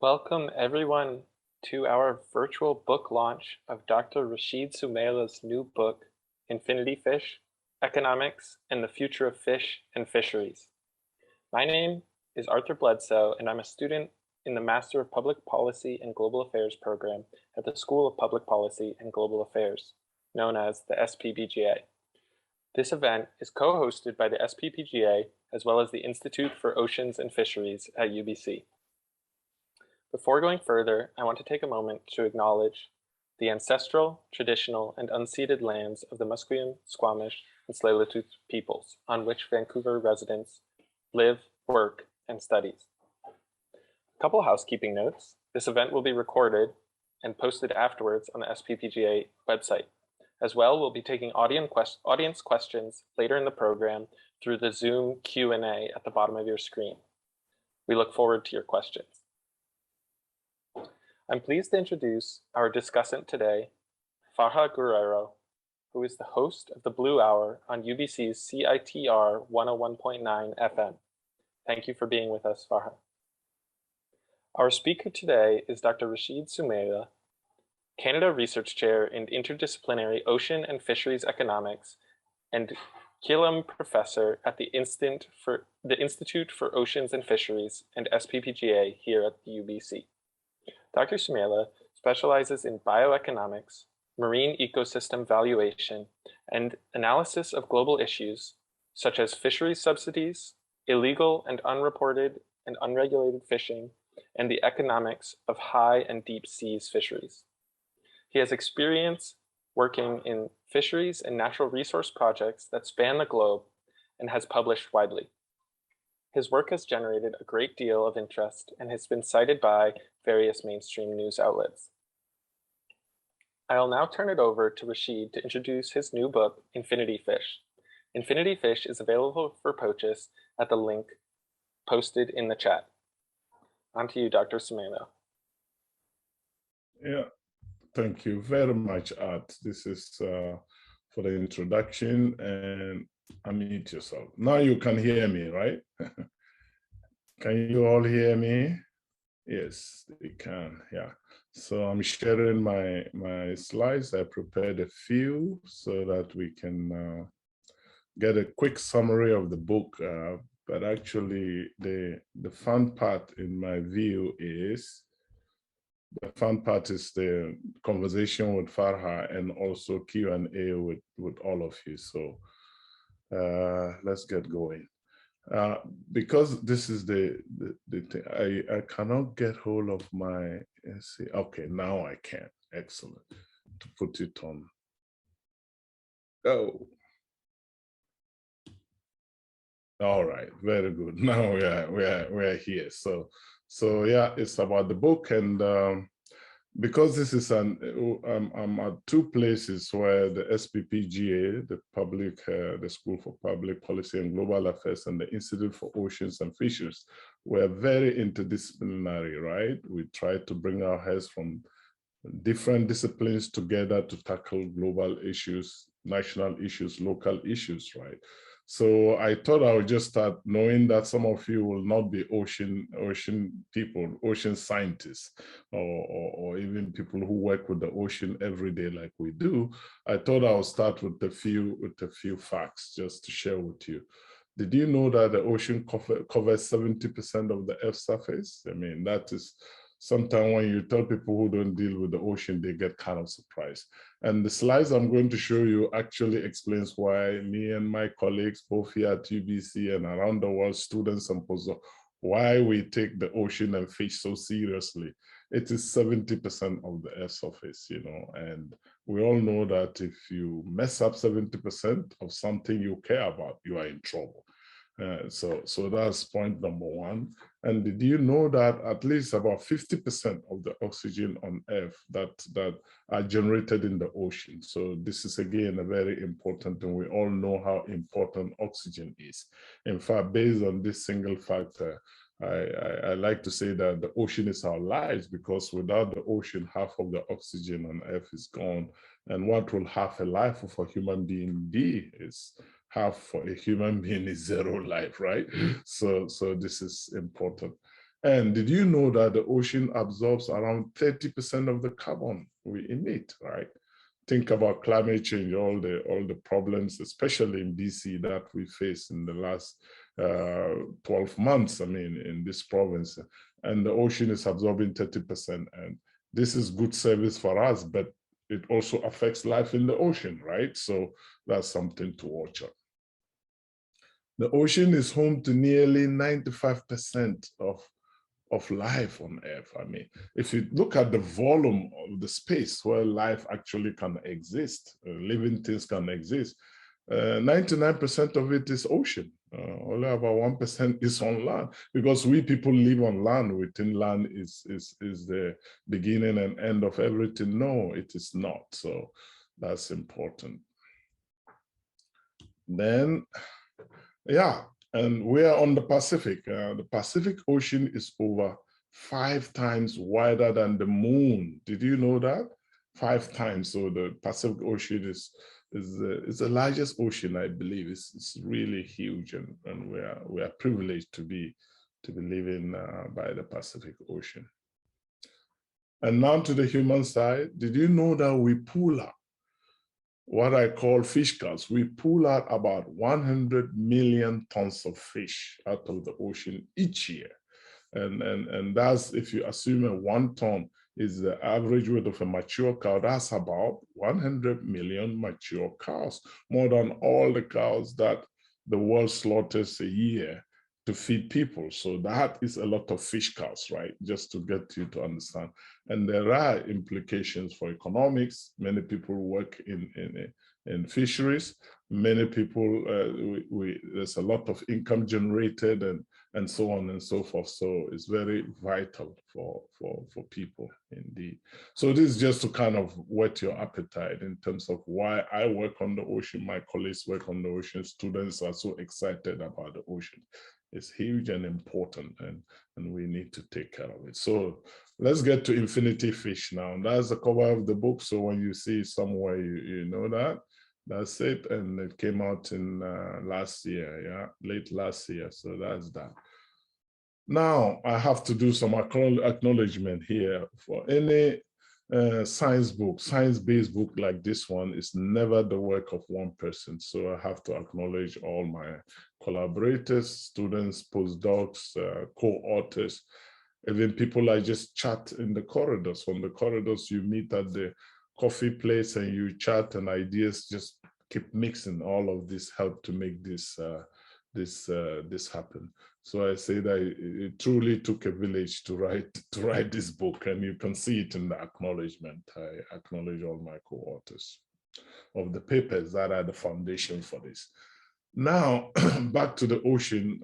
Welcome everyone to our virtual book launch of Dr. Rashid Sumaila's new book, Infinity Fish, Economics and the Future of Fish and Fisheries. My name is Arthur Bledsoe, and I'm a student in the Master of Public Policy and Global Affairs program at the School of Public Policy and Global Affairs, known as the SPPGA. This event is co-hosted by the SPPGA as well as the Institute for Oceans and Fisheries at UBC. Before going further, I want to take a moment to acknowledge the ancestral, traditional, and unceded lands of the Musqueam, Squamish, and Tsleil-Waututh peoples on which Vancouver residents live, work, and studies. A couple housekeeping notes. This event will be recorded and posted afterwards on the SPPGA website. As well, we'll be taking audience questions later in the program through the Zoom Q&A at the bottom of your screen. We look forward to your questions. I'm pleased to introduce our discussant today, Farha Guerrero, who is the host of the Blue Hour on UBC's CITR 101.9 FM. Thank you for being with us, Farha. Our speaker today is Dr. Rashid Sumaila, Canada Research Chair in Interdisciplinary Ocean and Fisheries Economics and Killam Professor at the Institute for Oceans and Fisheries and SPPGA here at the UBC. Dr. Sumaila specializes in bioeconomics, marine ecosystem valuation, and analysis of global issues such as fisheries subsidies, illegal and unreported and unregulated fishing, and the economics of high and deep seas fisheries. He has experience working in fisheries and natural resource projects that span the globe and has published widely. His work has generated a great deal of interest and has been cited by various mainstream news outlets. I'll now turn it over to Rashid to introduce his new book, Infinity Fish. Infinity Fish is available for purchase at the link posted in the chat. On to you, Dr. Sumaila. Yeah, thank you very much, Art. This is for the introduction, and unmute yourself. Now you can hear me, right? Can you all hear me? Yes, they can, yeah. So I'm sharing my slides. I prepared a few so that we can get a quick summary of the book. But actually, the fun part in my view is, the fun part is the conversation with Farha and also Q&A with all of you. So let's get going. Because this is the thing, I cannot get hold of my, let's see, okay, now I can, excellent, to put it on. Oh. All right, very good. Now we are here. So yeah, it's about the book, and because this is I'm at two places where the SPPGA, the School for Public Policy and Global Affairs, and the Institute for Oceans and Fisheries, we're very interdisciplinary, right? We try to bring our heads from different disciplines together to tackle global issues, national issues, local issues, right? So I thought I would just start, knowing that some of you will not be ocean people, ocean scientists, or even people who work with the ocean every day like we do. I thought I would start with a few facts just to share with you. Did you know that the ocean covers 70% of the Earth's surface? I mean, that is sometimes when you tell people who don't deal with the ocean, they get kind of surprised. And the slides I'm going to show you actually explains why me and my colleagues, both here at UBC and around the world, students and postdocs, why we take the ocean and fish so seriously. It is 70% of the Earth's surface, you know, and we all know that if you mess up 70% of something you care about, you are in trouble. So that's point number one. And did you know that at least about 50% of the oxygen on Earth that are generated in the ocean? So this is again a very important, and we all know how important oxygen is. In fact, based on this single factor, I like to say that the ocean is our lives, because without the ocean, half of the oxygen on Earth is gone. And what will half a life of a human being be? Is half for a human being is zero life, right? So this is important. And did you know that the ocean absorbs around 30% of the carbon we emit, right? Think about climate change, all the problems, especially in BC, that we face in the last 12 months, I mean, in this province. And the ocean is absorbing 30%. And this is good service for us, but it also affects life in the ocean, right? So that's something to watch out. The ocean is home to nearly 95% of life on Earth. I mean, if you look at the volume of the space where life actually can exist, living things can exist, 99% of it is ocean. Only about 1% is on land, because we people live on land. We think land is the beginning and end of everything. No, it is not. So that's important. Then, yeah, and we are on the Pacific. The Pacific Ocean is over 5 times wider than the moon. Did you know that? 5 times. So the Pacific Ocean is the largest ocean, I believe. It's really huge, and we are privileged to be living by the Pacific Ocean. And now to the human side. Did you know that we pull out what I call fish cows? We pull out about 100 million tons of fish out of the ocean each year. And that's, if you assume a 1 ton is the average weight of a mature cow, that's about 100 million mature cows, more than all the cows that the world slaughters a year to feed people. So that is a lot of fish cows, right? Just to get you to understand. And there are implications for economics. Many people work in fisheries. Many people, there's a lot of income generated and so on and so forth. So it's very vital for people indeed. So this is just to kind of whet your appetite in terms of why I work on the ocean, my colleagues work on the ocean, students are so excited about the ocean. It's huge and important, and we need to take care of it. So let's get to Infinity Fish now. That's the cover of the book. So when you see it somewhere, you know that. That's it. And it came out in last year, yeah, late last year. So that's that. Now I have to do some acknowledgement here. For any science-based book like this one is never the work of one person. So I have to acknowledge all my collaborators, students, postdocs, co-authors, even people I just chat in the corridors. From the corridors, you meet at the coffee place and you chat, and ideas just keep mixing. All of this help to make this this happen. So I say that it truly took a village to write this book, and you can see it in the acknowledgement. I acknowledge all my co-authors of the papers that are the foundation for this. Now, back to the ocean.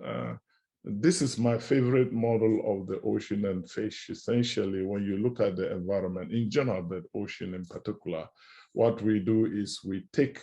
This is my favorite model of the ocean and fish. Essentially, when you look at the environment in general, but ocean in particular, what we do is we take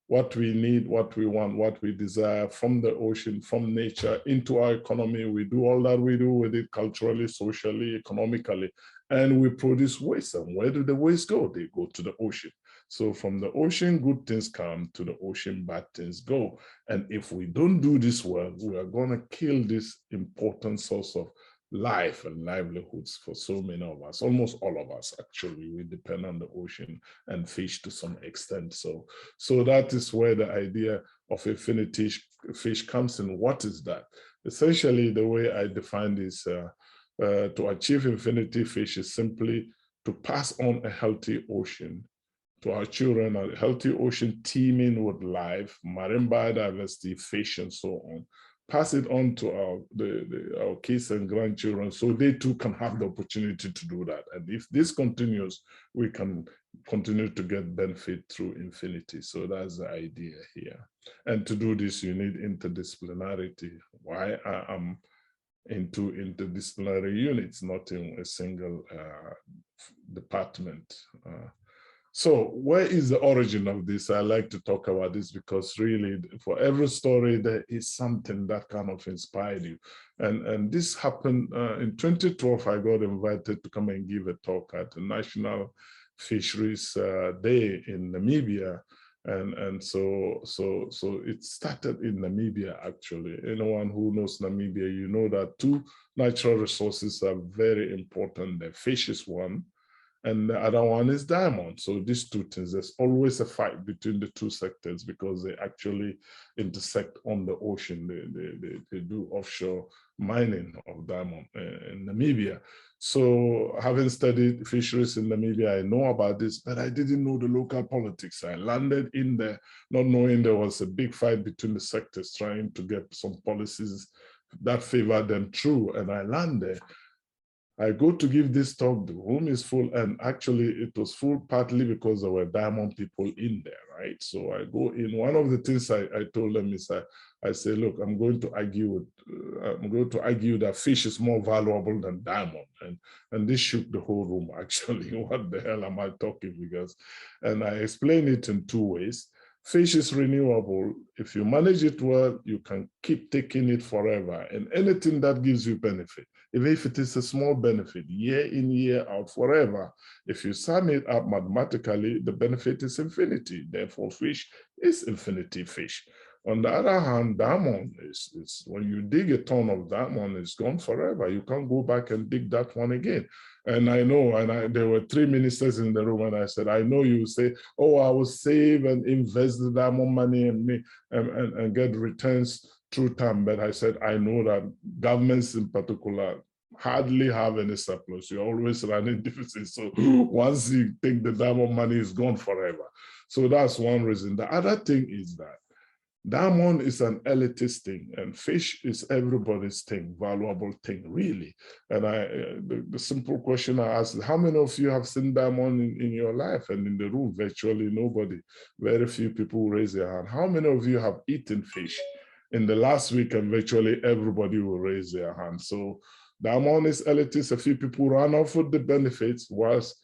what we need, what we want, what we desire from the ocean, from nature, into our economy. We do all that we do with it culturally, socially, economically, and we produce waste. And where do the waste go? They go to the ocean. So from the ocean, good things come, to the ocean, bad things go. And if we don't do this well, we are going to kill this important source of life and livelihoods for so many of us. Almost all of us, actually, we depend on the ocean and fish to some extent. So that is where the idea of infinity fish comes in. What is that? Essentially, the way I define this, to achieve infinity fish is simply to pass on a healthy ocean to our children, a healthy ocean teeming with life, marine biodiversity, fish, and so on. Pass it on to our kids and grandchildren so they too can have the opportunity to do that. And if this continues, we can continue to get benefit through infinity. So that's the idea here. And to do this, you need interdisciplinarity. Why I am into interdisciplinary units, not in a single department. So where is the origin of this? I like to talk about this because really for every story, there is something that kind of inspired you. And this happened in 2012, I got invited to come and give a talk at the National Fisheries Day in Namibia. And so it started in Namibia, actually. Anyone who knows Namibia, you know that two natural resources are very important. The fish is one, and the other one is diamond. So these two things, there's always a fight between the two sectors because they actually intersect on the ocean. They do offshore mining of diamond in Namibia. So having studied fisheries in Namibia, I know about this, but I didn't know the local politics. I landed in there not knowing there was a big fight between the sectors trying to get some policies that favor them through, and I landed. I go to give this talk, the room is full, and actually it was full partly because there were diamond people in there, right? So I go in. One of the things I told them is I say, look, I'm going to argue that fish is more valuable than diamond, and this shook the whole room. Actually, what the hell am I talking? Because, and I explain it in two ways. Fish is renewable. If you manage it well, you can keep taking it forever, and anything that gives you benefit, even if it is a small benefit, year in, year out, forever, if you sum it up mathematically, the benefit is infinity. Therefore, fish is infinity fish. On the other hand, diamond is when you dig a ton of diamond, it's gone forever. You can't go back and dig that one again. And I know, there were three ministers in the room, and I said, I know you say, oh, I will save and invest the diamond money and get returns through time. But I said, I know that governments in particular hardly have any surplus. You're always running deficits. So once you think the diamond money is gone forever. So that's one reason. The other thing is that diamond is an elitist thing, and fish is everybody's thing, valuable thing, really. And the simple question I asked is, how many of you have seen diamond in your life? And in the room, virtually nobody. Very few people raise their hand. How many of you have eaten fish in the last week? And virtually everybody will raise their hand. So diamond is elitist. A few people run off with the benefits, whilst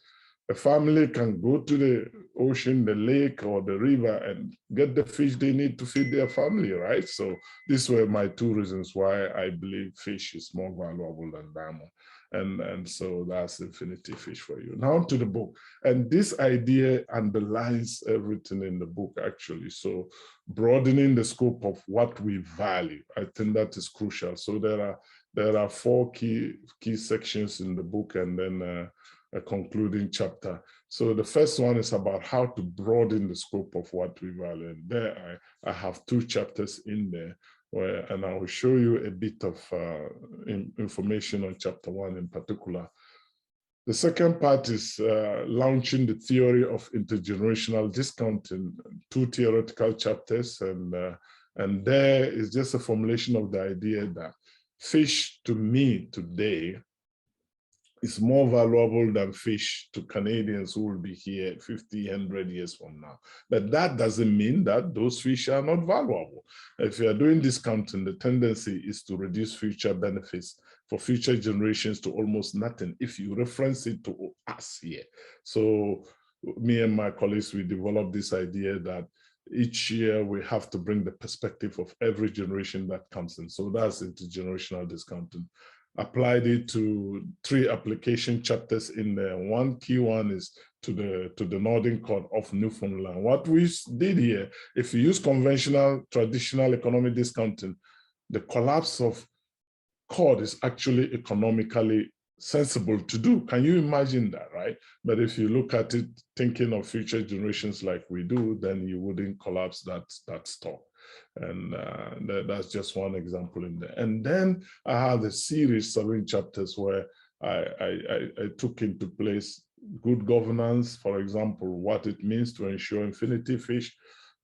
a family can go to the ocean, the lake, or the river and get the fish they need to feed their family, right? So these were my two reasons why I believe fish is more valuable than diamond. And so that's infinity fish for you. Now to the book. And this idea underlines everything in the book, actually. So broadening the scope of what we value, I think that is crucial. So there are four key sections in the book, and then a concluding chapter. So the first one is about how to broaden the scope of what we value. And there I have two chapters in there, and I will show you a bit of information on chapter one in particular. The second part is launching the theory of intergenerational discounting, two theoretical chapters, and there is just a formulation of the idea that fish, to me today, is more valuable than fish to Canadians who will be here 50, 100 years from now. But that doesn't mean that those fish are not valuable. If you are doing discounting, the tendency is to reduce future benefits for future generations to almost nothing if you reference it to us here. So me and my colleagues, we developed this idea that each year we have to bring the perspective of every generation that comes in. So that's intergenerational discounting. Applied it to three application chapters in there. One key one is to the Northern Cod of Newfoundland. What we did here, if you use conventional, traditional economic discounting, the collapse of cod is actually economically sensible to do. Can you imagine that, right? But if you look at it, thinking of future generations like we do, then you wouldn't collapse that stock. And that's just one example in there. And then I have a series, 7 chapters, where I took into place good governance, for example, what it means to ensure infinity fish,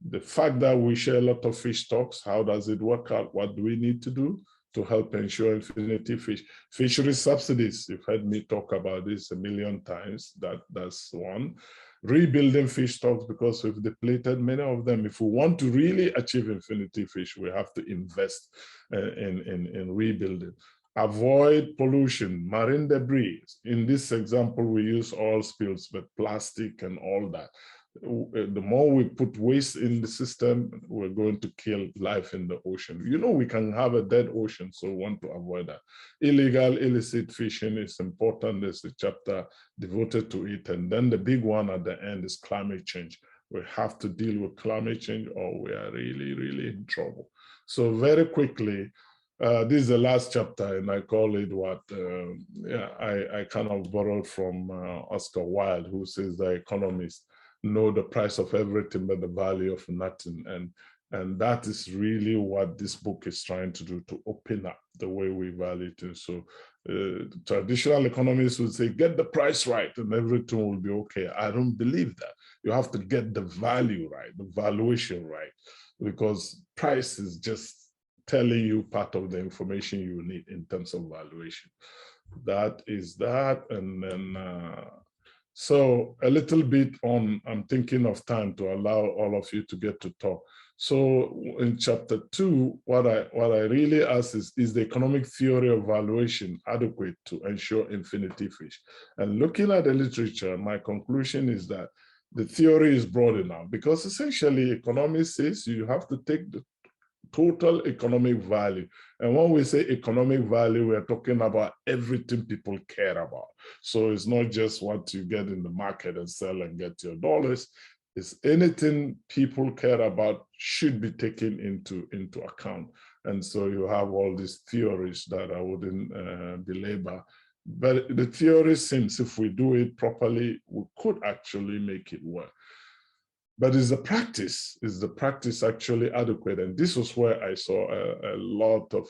the fact that we share a lot of fish stocks, how does it work out? What do we need to do to help ensure infinity fish? Fishery subsidies, you've heard me talk about this a million times, that's one. Rebuilding fish stocks, because we've depleted many of them. If we want to really achieve infinity fish, we have to invest in rebuilding. Avoid pollution, marine debris. In this example, we use oil spills, but plastic and all that. The more we put waste in the system, we're going to kill life in the ocean. You know, we can have a dead ocean, so we want to avoid that. Illegal, illicit fishing is important. There's a chapter devoted to it. And then the big one at the end is climate change. We have to deal with climate change or we are really, really in trouble. So very quickly, this is the last chapter, and I call it what I kind of borrowed from Oscar Wilde, who says the economists know the price of everything but the value of nothing. And that is really what this book is trying to do, to open up the way we value things. So traditional economists would say, get the price right and everything will be okay. I don't believe that. You have to get the value right, the valuation right, because price is just telling you part of the information you need in terms of valuation. That is that. And then, so a little bit on, I'm thinking of time to allow all of you to get to talk. So in chapter 2, what I really ask is the economic theory of valuation adequate to ensure infinity fish? And looking at the literature, my conclusion is that the theory is broad enough, because essentially economics says you have to take the total economic value. And when we say economic value, we're talking about everything people care about. So it's not just what you get in the market and sell and get your dollars. It's anything people care about should be taken into account. And so you have all these theories that I wouldn't belabor. But the theory seems, if we do it properly, we could actually make it work. But is the practice actually adequate? And this was where I saw a lot of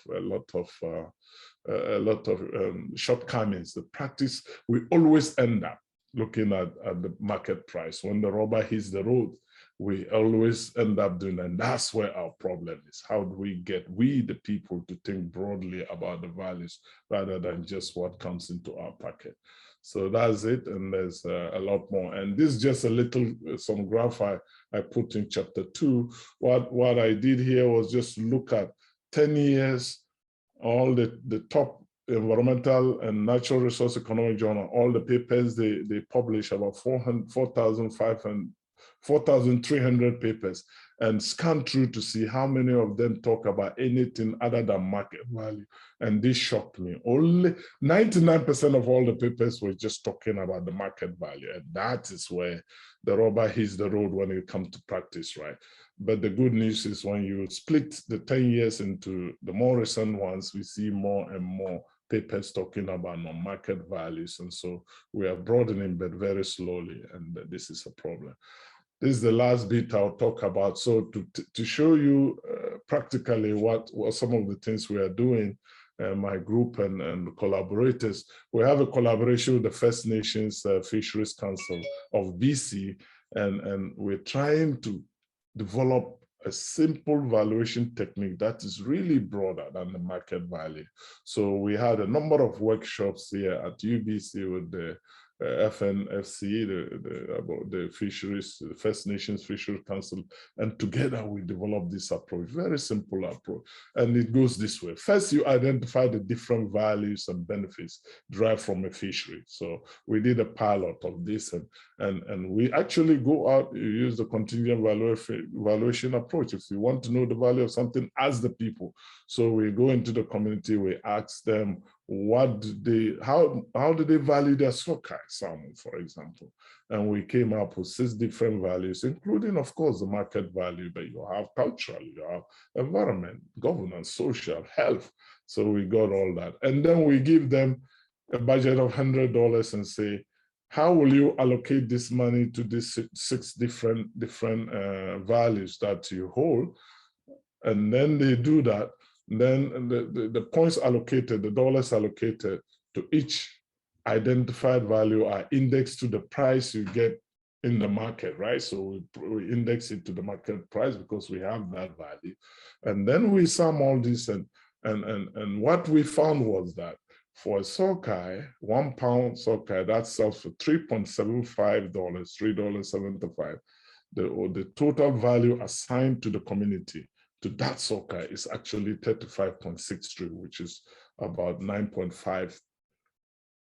shortcomings. The practice, we always end up looking at the market price. When the rubber hits the road, we always end up doing, and that's where our problem is. How do we get the people to think broadly about the values rather than just what comes into our pocket? So that's it, and there's a lot more. And this is just a little, some graph I put in chapter 2. What I did here was just look at 10 years, all the top environmental and natural resource economic journal, all the papers they publish, about 4,300 papers, and scan through to see how many of them talk about anything other than market value. And this shocked me. Only 99% of all the papers were just talking about the market value. And that is where the rubber hits the road when it comes to practice, right? But the good news is when you split the 10 years into the more recent ones, we see more and more papers talking about non-market values. And so we are broadening, but very slowly, and this is a problem. This is the last bit I'll talk about. So to show you practically what some of the things we are doing, my group and collaborators, we have a collaboration with the First Nations Fisheries Council of BC, and we're trying to develop a simple valuation technique that is really broader than the market value. So we had a number of workshops here at UBC with the FNFC, about the fisheries, the First Nations Fisheries Council, and together we developed this approach, very simple approach. And it goes this way. First, you identify the different values and benefits derived from a fishery. So we did a pilot of this, and we actually go out, you use the contingent valuation approach. If you want to know the value of something, ask the people. So we go into the community, we ask them, how do they value their sockeye salmon, for example? And we came up with 6 different values, including, of course, the market value, but you have cultural, you have environment, governance, social, health. So we got all that. And then we give them a budget of $100 and say, how will you allocate this money to these 6 different values that you hold? And then they do that. Then the points allocated, the dollars allocated to each identified value are indexed to the price you get in the market, right? So we index it to the market price because we have that value. And then we sum all this, and what we found was that for a sockeye, 1 pound sockeye, that sells for $3.75, $3.75. The total value assigned to the community to that sockeye is actually 35.63, which is about 9.5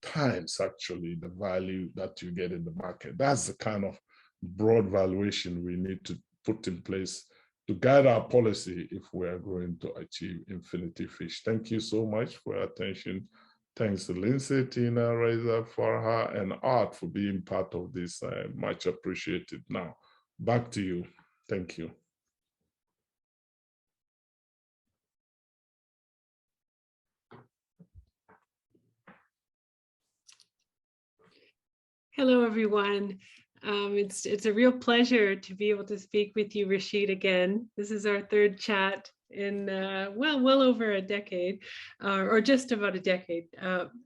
times actually the value that you get in the market. That's the kind of broad valuation we need to put in place to guide our policy if we are going to achieve infinity fish. Thank you so much for your attention. Thanks to Lindsay, Tina, Reza, Farha, and Art for being part of this. Much appreciated. Now, back to you. Thank you. Hello, everyone. It's a real pleasure to be able to speak with you, Rashid, again. This is our third chat in, well over a decade, or just about a decade.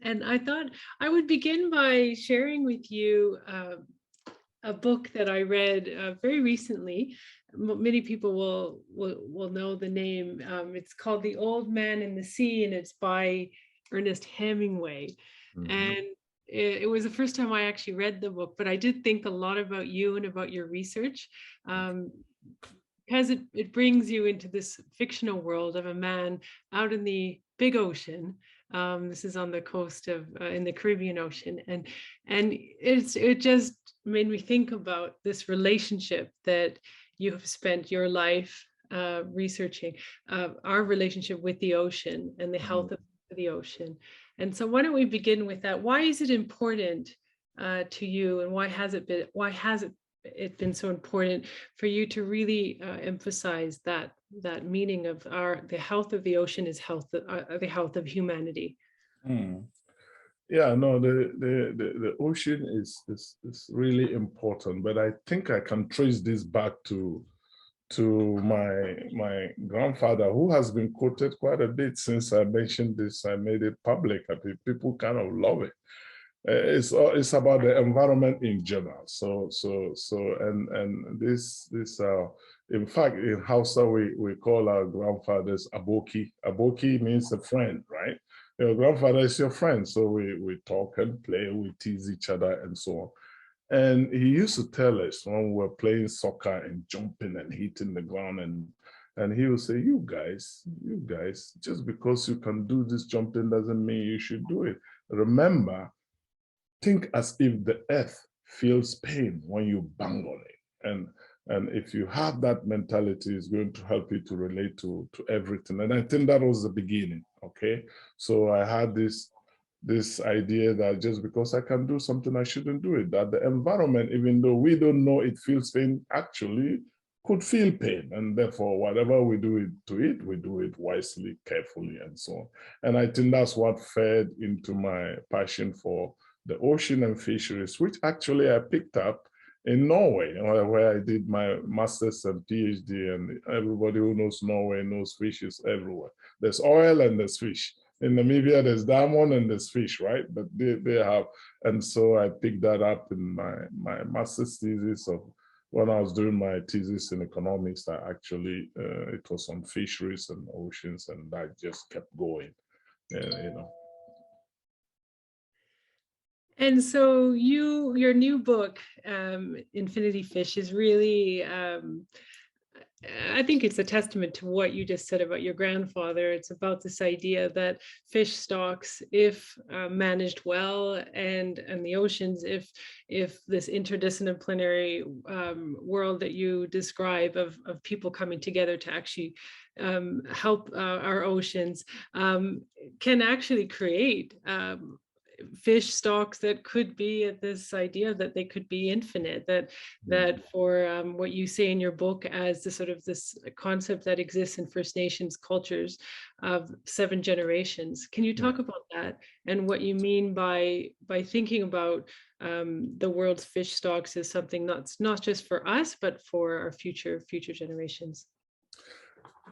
And I thought I would begin by sharing with you a book that I read very recently. Many people will know the name. It's called The Old Man and the Sea, and it's by Ernest Hemingway. Mhm. And it was the first time I actually read the book, but I did think a lot about you and about your research, because it brings you into this fictional world of a man out in the big ocean. This is on the coast of in the Caribbean Ocean, and it just made me think about this relationship that you have spent your life researching, our relationship with the ocean and the health of the ocean. And so why don't we begin with that? Why is it important to you, and why has it been so important for you to really emphasize that meaning of the health of the ocean is the health of humanity? Yeah, no, the ocean is really important, but I think I can trace this back to my grandfather, who has been quoted quite a bit since I mentioned this. I made it public. I think people kind of love it. It's about the environment in general. And this in fact, in Hausa we call our grandfathers aboki. Aboki means a friend, right? Your grandfather is your friend, so we talk and play, we tease each other and so on. And he used to tell us when we were playing soccer and jumping and hitting the ground, and he would say, you guys, just because you can do this jumping doesn't mean you should do it. Remember, think as if the earth feels pain when you bang on it. And if you have that mentality, it's going to help you to relate to everything. And I think that was the beginning, okay? So I had this idea that just because I can do something, I shouldn't do it. That the environment, even though we don't know it feels pain, actually could feel pain. And therefore, whatever we do we do it wisely, carefully, and so on. And I think that's what fed into my passion for the ocean and fisheries, which actually I picked up in Norway, where I did my master's and PhD. And everybody who knows Norway knows fish is everywhere. There's oil and there's fish. In Namibia, there's diamond and there's fish, right? But they have, and so I picked that up in my master's thesis of when I was doing my thesis in economics. I actually, it was on fisheries and oceans, and that just kept going, you know. And so your new book, Infinity Fish, is really, I think it's a testament to what you just said about your grandfather. It's about this idea that fish stocks, if managed well, and the oceans, if this interdisciplinary world that you describe of people coming together to actually help our oceans, can actually create fish stocks that could be at this idea that they could be infinite, that for what you say in your book as the sort of this concept that exists in First Nations cultures of 7 generations. Can you talk about that and what you mean by thinking about the world's fish stocks as something that's not just for us, but for our future generations?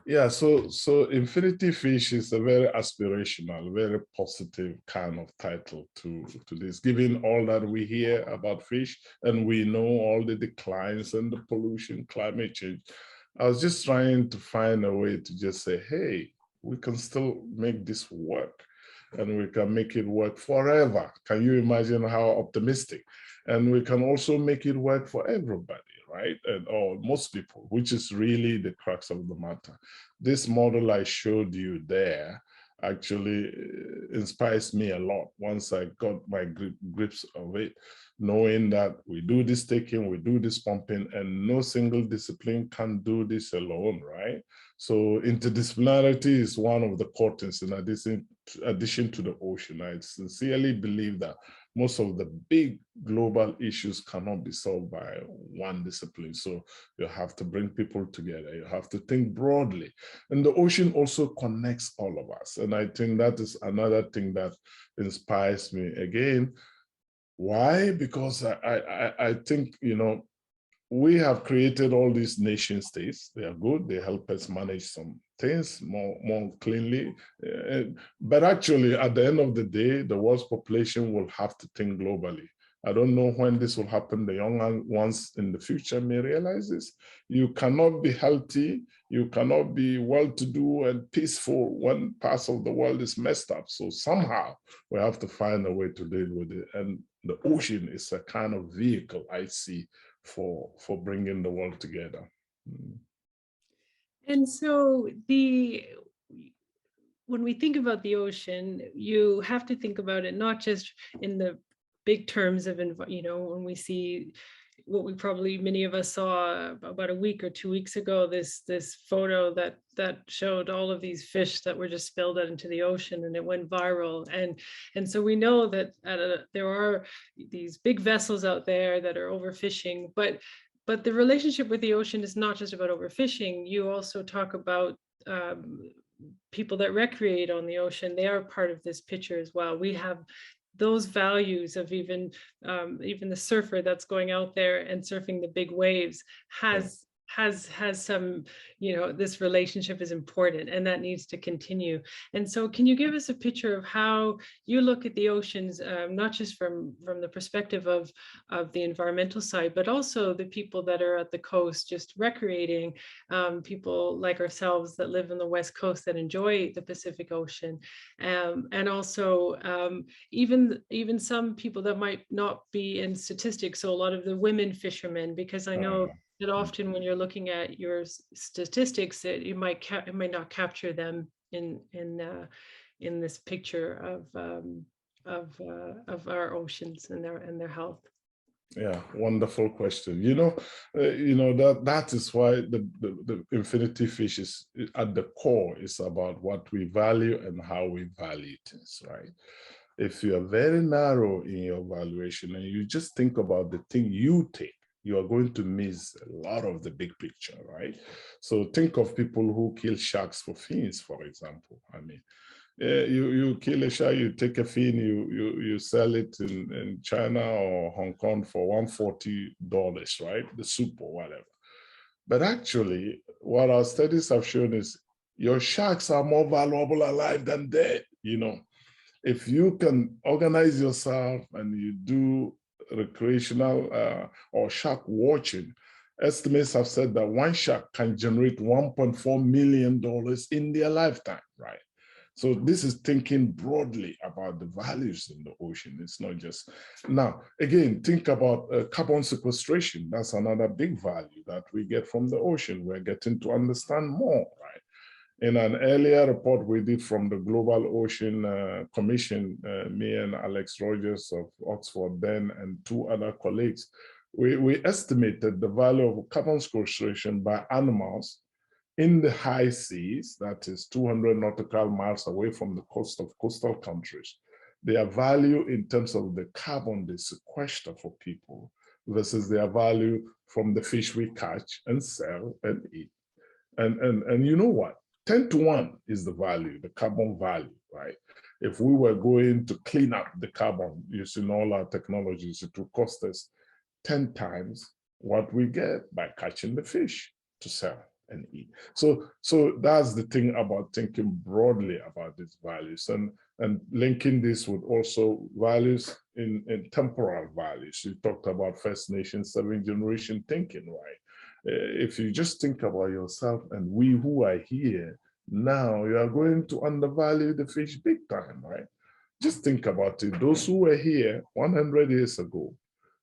Yeah, so Infinity Fish is a very aspirational, very positive kind of title to this, given all that we hear about fish and we know all the declines and the pollution, climate change. I was just trying to find a way to just say, hey, we can still make this work and we can make it work forever. Can you imagine how optimistic? And we can also make it work for everybody, right? Or most people, which is really the crux of the matter. This model I showed you there actually inspires me a lot once I got my grips of it, knowing that we do this taking, we do this pumping, and no single discipline can do this alone, right? So interdisciplinarity is one of the core things in addition to the ocean. I sincerely believe that most of the big global issues cannot be solved by one discipline. So you have to bring people together. You have to think broadly. And the ocean also connects all of us. And I think that is another thing that inspires me again. Why? Because I think, you know, we have created all these nation states. They are good. They help us manage some things more cleanly. But actually, at the end of the day, the world's population will have to think globally. I don't know when this will happen. The young ones in the future may realize this. You cannot be healthy. You cannot be well-to-do and peaceful when parts of the world is messed up. So somehow we have to find a way to deal with it. And the ocean is a kind of vehicle I see for bringing the world together. And so when we think about the ocean, you have to think about it not just in the big terms of, you know, when we see what we probably many of us saw about a week or 2 weeks ago, this photo that showed all of these fish that were just spilled out into the ocean, and it went viral. And so we know that there are these big vessels out there that are overfishing, but the relationship with the ocean is not just about overfishing. You also talk about people that recreate on the ocean. They are part of this picture as well. We have those values of even the surfer that's going out there and surfing the big waves has some, you know, this relationship is important and that needs to continue. And so can you give us a picture of how you look at the oceans, not just from the perspective of the environmental side, but also the people that are at the coast just recreating, people like ourselves that live on the West Coast that enjoy the Pacific Ocean, and also even some people that might not be in statistics, so a lot of the women fishermen, because I know that often when you're looking at your statistics, it might not capture them in this picture of our oceans and their health. Yeah, wonderful question. You know, that is why the infinity fish is at the core is about what we value and how we value things, right? If you are very narrow in your valuation and you just think about the thing you take, you are going to miss a lot of the big picture, right? So think of people who kill sharks for fins, for example. I mean, you kill a shark, you take a fin, you sell it in China or Hong Kong for $140, right? The soup or whatever. But actually, what our studies have shown is your sharks are more valuable alive than dead, you know. If you can organize yourself and you do recreational or shark watching, estimates have said that one shark can generate $1.4 million in their lifetime, right? So this is thinking broadly about the values in the ocean. It's not just, now, again, think about carbon sequestration. That's another big value that we get from the ocean. We're getting to understand more, right? In an earlier report we did from the Global Ocean Commission, me and Alex Rogers of Oxford then and 2 other colleagues, we estimated the value of carbon sequestration by animals in the high seas, that is 200 nautical miles away from the coast of coastal countries. Their value in terms of the carbon they sequester for people versus their value from the fish we catch and sell and eat. And you know what? 10 to 1 is the value, the carbon value, right? If we were going to clean up the carbon using all our technologies, it would cost us 10 times what we get by catching the fish to sell and eat. So that's the thing about thinking broadly about these values and linking this with also values in temporal values. You talked about First Nations 7th generation thinking, right? If you just think about yourself and we who are here now, you are going to undervalue the fish big time, right? Just think about it. Those who were here 100 years ago,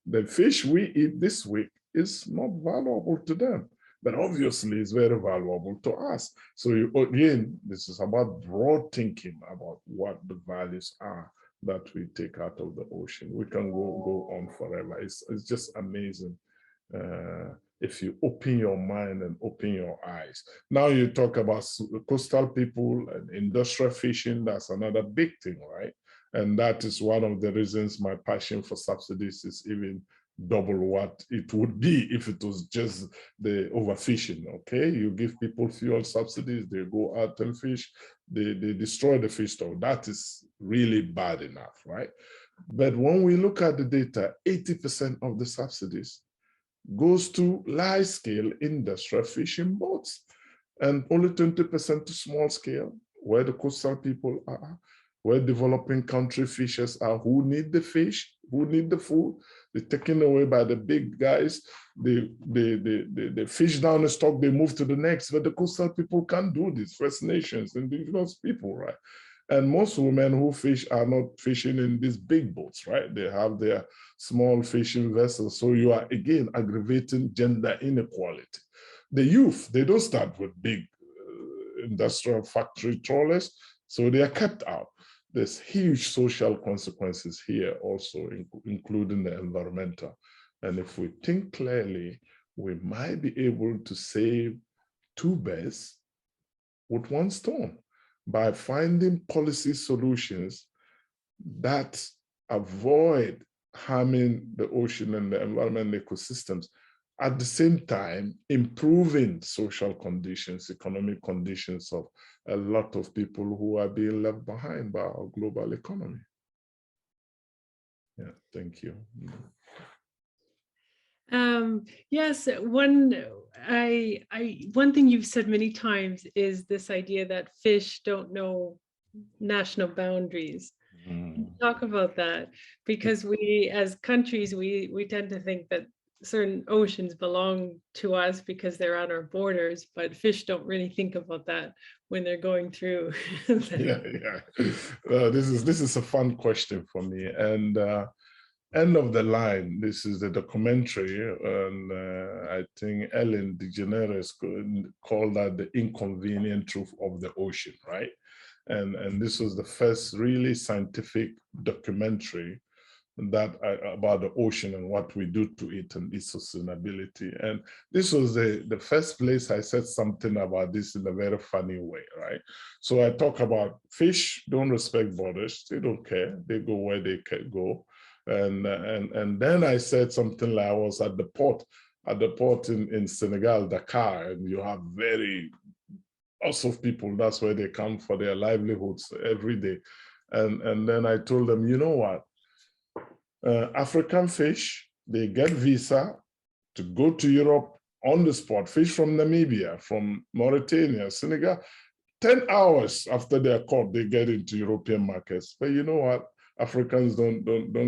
the fish we eat this week is not valuable to them, but obviously it's very valuable to us. So again, this is about broad thinking about what the values are that we take out of the ocean. We can go on forever. It's just amazing. If you open your mind and open your eyes. Now you talk about coastal people and industrial fishing, that's another big thing, right? And that is one of the reasons my passion for subsidies is even double what it would be if it was just the overfishing. Okay, you give people fuel subsidies, they go out and fish, they destroy the fish stock. That is really bad enough, right? But when we look at the data, 80% of the subsidies goes to large-scale industrial fishing boats, and only 20% to small scale, where the coastal people are, where developing country fishers are, who need the fish, who need the food. They're taken away by the big guys. They fish down the stock, they move to the next. But the coastal people can't do this. First Nations, indigenous people, right? And most women who fish are not fishing in these big boats, right? They have their small fishing vessels. So you are, again, aggravating gender inequality. The youth, they don't start with big industrial factory trawlers, so they are kept out. There's huge social consequences here also, including the environmental. And if we think clearly, we might be able to save two birds with one stone by finding policy solutions that avoid harming the ocean and the environment ecosystems, at the same time improving social conditions, economic conditions of a lot of people who are being left behind by our global economy. Yeah, thank you. Yes, one thing you've said many times is this idea that fish don't know national boundaries. Talk about that, because we as countries, we tend to think that certain oceans belong to us because they're on our borders, but fish don't really think about that when they're going through. This is a fun question for me. And End of the Line, this is the documentary, and I think Ellen DeGeneres called that the inconvenient truth of the ocean, right? And this was the first really scientific documentary that about the ocean and what we do to it and its sustainability. And this was the first place I said something about this in a very funny way, right? So I talk about fish don't respect borders, they don't care, they go where they can go. And then I said something like I was at the port in Senegal, Dakar, and you have lots of people, that's where they come for their livelihoods every day. And then I told them, you know what? African fish, they get visa to go to Europe on the spot. Fish from Namibia, from Mauritania, Senegal, 10 hours after they're caught, they get into European markets. But you know what? Africans don't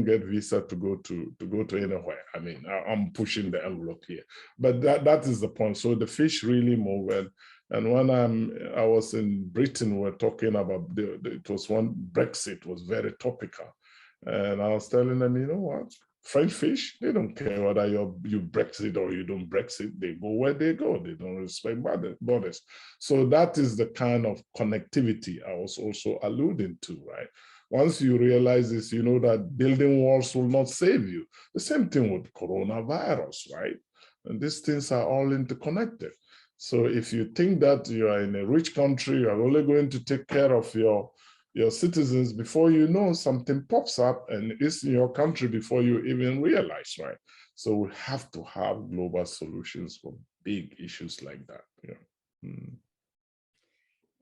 get visa to go to anywhere. I mean, I'm pushing the envelope here, but that is the point. So the fish really move. And when I was in Britain, we're talking about it was one Brexit was very topical. And I was telling them, you know what? French fish, they don't care whether you Brexit or you don't Brexit. They go where they go. They don't respect borders. So that is the kind of connectivity I was also alluding to, right? Once you realize this, you know that building walls will not save you. The same thing with coronavirus, right? And these things are all interconnected. So if you think that you are in a rich country, you are only going to take care of your citizens, before you know, something pops up and it's in your country before you even realize, right? So we have to have global solutions for big issues like that. Yeah.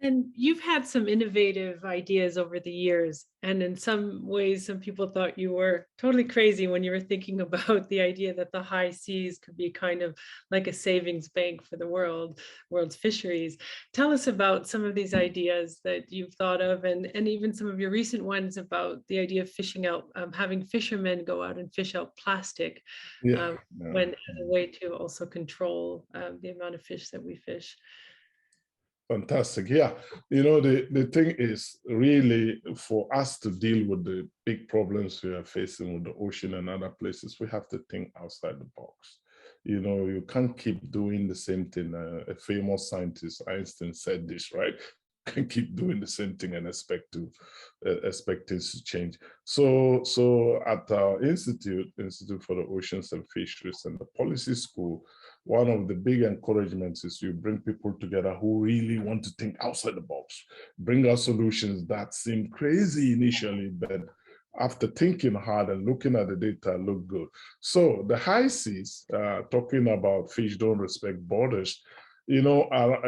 And you've had some innovative ideas over the years. And in some ways, some people thought you were totally crazy when you were thinking about the idea that the high seas could be kind of like a savings bank for the world's fisheries. Tell us about some of these ideas that you've thought of, and even some of your recent ones about the idea of fishing out, having fishermen go out and fish out plastic when as a way to also control the amount of fish that we fish. Fantastic. Yeah. You know, the thing is really for us to deal with the big problems we are facing with the ocean and other places, we have to think outside the box. You know, you can't keep doing the same thing. A famous scientist, Einstein, said this, right? You can keep doing the same thing and expect things to change. So at our Institute for the Oceans and Fisheries and the Policy School, one of the big encouragements is you bring people together who really want to think outside the box, bring out solutions that seem crazy initially, but after thinking hard and looking at the data, look good. So the high seas, talking about fish don't respect borders, you know,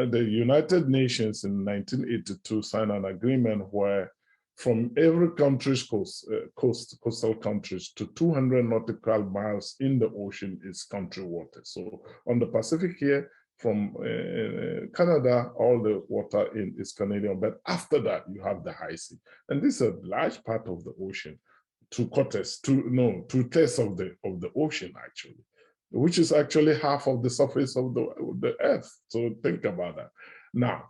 the United Nations in 1982 signed an agreement where from every country's coastal countries to 200 nautical miles in the ocean is country water. So on the Pacific here, from Canada, all the water in is Canadian, but after that, you have the high sea. And this is a large part of the ocean, 2/4, 2/3 of the ocean, actually, which is actually half of the surface of the earth. So think about that. Now,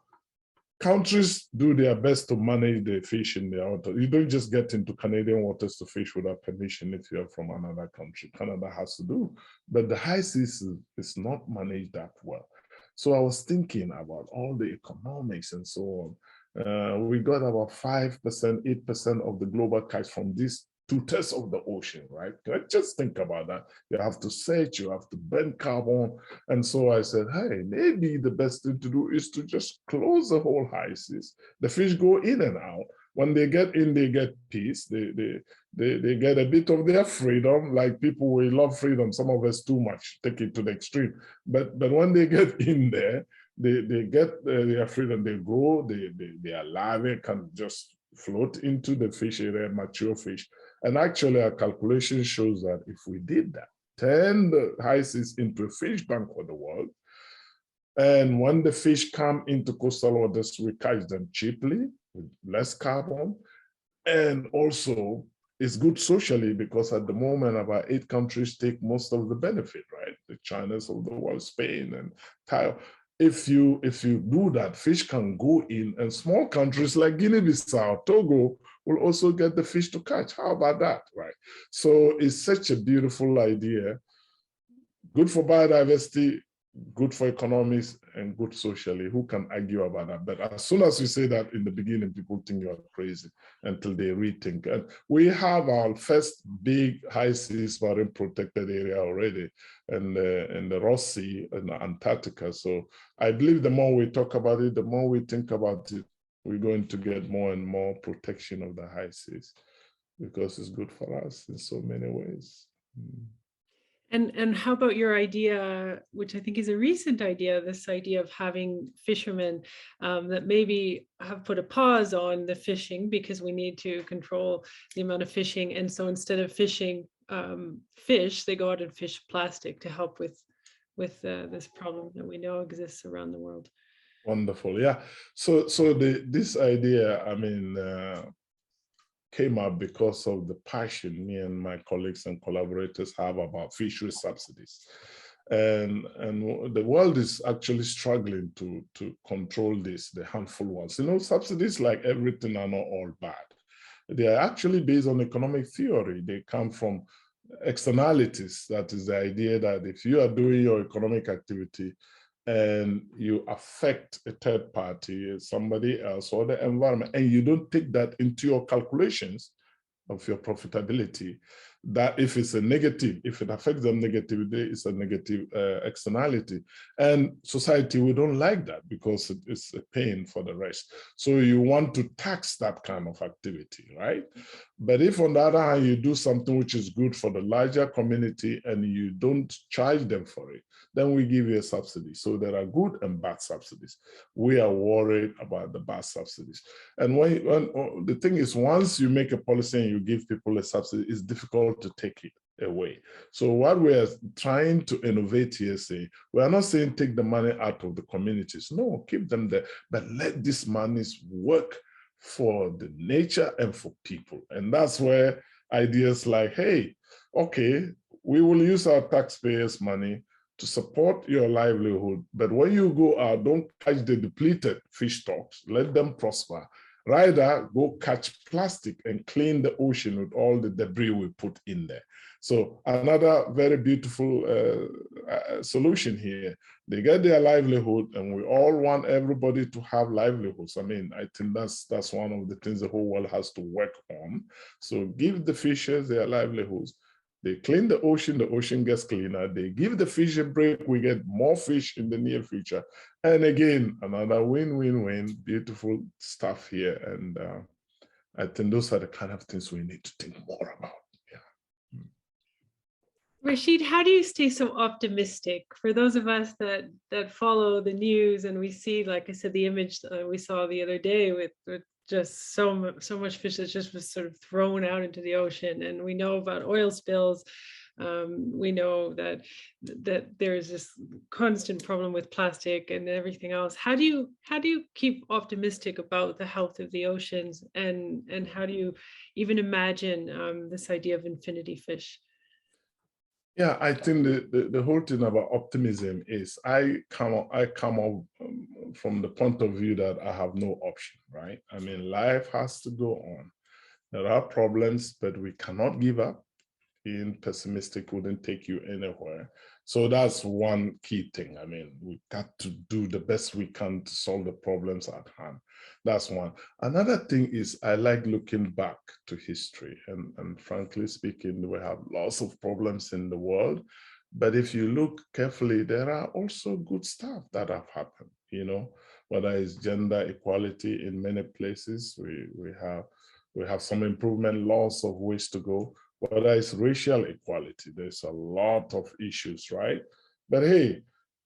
countries do their best to manage the fish in their water. You don't just get into Canadian waters to fish without permission if you're from another country. Canada has to do. But the high seas is not managed that well. So I was thinking about all the economics and so on. We got about 5%, 8% of the global catch from these 2/3 of the ocean, right? Just think about that. You have to search, you have to burn carbon. And so I said, hey, maybe the best thing to do is to just close the whole high seas. The fish go in and out. When they get in, they get peace. They get a bit of their freedom. Like people, we love freedom. Some of us too much, take it to the extreme. But when they get in there, they get their freedom. They grow, they are alive, they can just float into the fish area, mature fish. And actually, our calculation shows that if we did that, turn the high seas into a fish bank for the world, and when the fish come into coastal waters, we catch them cheaply with less carbon. And also, it's good socially because at the moment, about 8 countries take most of the benefit, right? The Chinas of the world, Spain and Thailand. If you do that, fish can go in, and small countries like Guinea-Bissau, Togo will also get the fish to catch. How about that, right? So it's such a beautiful idea. Good for biodiversity, good for economics, and good socially. Who can argue about that? But as soon as you say that in the beginning, people think you're crazy until they rethink. And we have our first big high seas marine protected area already, and the Ross Sea and Antarctica. So I believe the more we talk about it, the more we think about it, we're going to get more and more protection of the high seas because it's good for us in so many ways. And how about your idea, which I think is a recent idea, this idea of having fishermen that maybe have put a pause on the fishing because we need to control the amount of fishing. And so instead of fishing fish, they go out and fish plastic to help with this problem that we know exists around the world. Wonderful, yeah. So this idea, I mean, came up because of the passion me and my colleagues and collaborators have about fishery subsidies. And the world is actually struggling to control this, the handful ones. You know, subsidies, like everything, are not all bad. They are actually based on economic theory. They come from externalities. That is the idea that if you are doing your economic activity and you affect a third party, somebody else, or the environment, and you don't take that into your calculations of your profitability, that if it's a negative, if it affects them negatively, it's a negative externality. And society, we don't like that because it's a pain for the rest. So you want to tax that kind of activity, right? But if on the other hand, you do something which is good for the larger community and you don't charge them for it, then we give you a subsidy. So there are good and bad subsidies. We are worried about the bad subsidies. And when the thing is, once you make a policy and you give people a subsidy, it's difficult to take it away. So what we are trying to innovate here, say, we are not saying take the money out of the communities. No, keep them there, but let these monies work for the nature and for people. And that's where ideas like, hey, okay, we will use our taxpayers' money to support your livelihood, but when you go out, don't catch the depleted fish stocks, let them prosper. Rather, go catch plastic and clean the ocean with all the debris we put in there. So another very beautiful solution here. They get their livelihood, and we all want everybody to have livelihoods. I mean, I think that's one of the things the whole world has to work on. So give the fishers their livelihoods, They clean the ocean gets cleaner. They give the fish a break, we get more fish in the near future. And again, another win-win-win, beautiful stuff here. And I think those are the kind of things we need to think more about. Yeah. Rashid, how do you stay so optimistic? For those of us that follow the news and we see, like I said, the image we saw the other day with just so much fish that just was sort of thrown out into the ocean, and we know about oil spills. We know that there's this constant problem with plastic and everything else. How do you keep optimistic about the health of the oceans, and how do you even imagine this idea of infinity fish? Yeah, I think the whole thing about optimism is I come up from the point of view that I have no option, right? I mean, life has to go on. There are problems, but we cannot give up. Being pessimistic wouldn't take you anywhere. So that's one key thing. I mean, we got to do the best we can to solve the problems at hand. That's one. Another thing is I like looking back to history. And frankly speaking, we have lots of problems in the world. But if you look carefully, there are also good stuff that have happened, you know, whether it's gender equality in many places, we have some improvement, lots of ways to go. Whether it's racial equality, there's a lot of issues, right? But hey,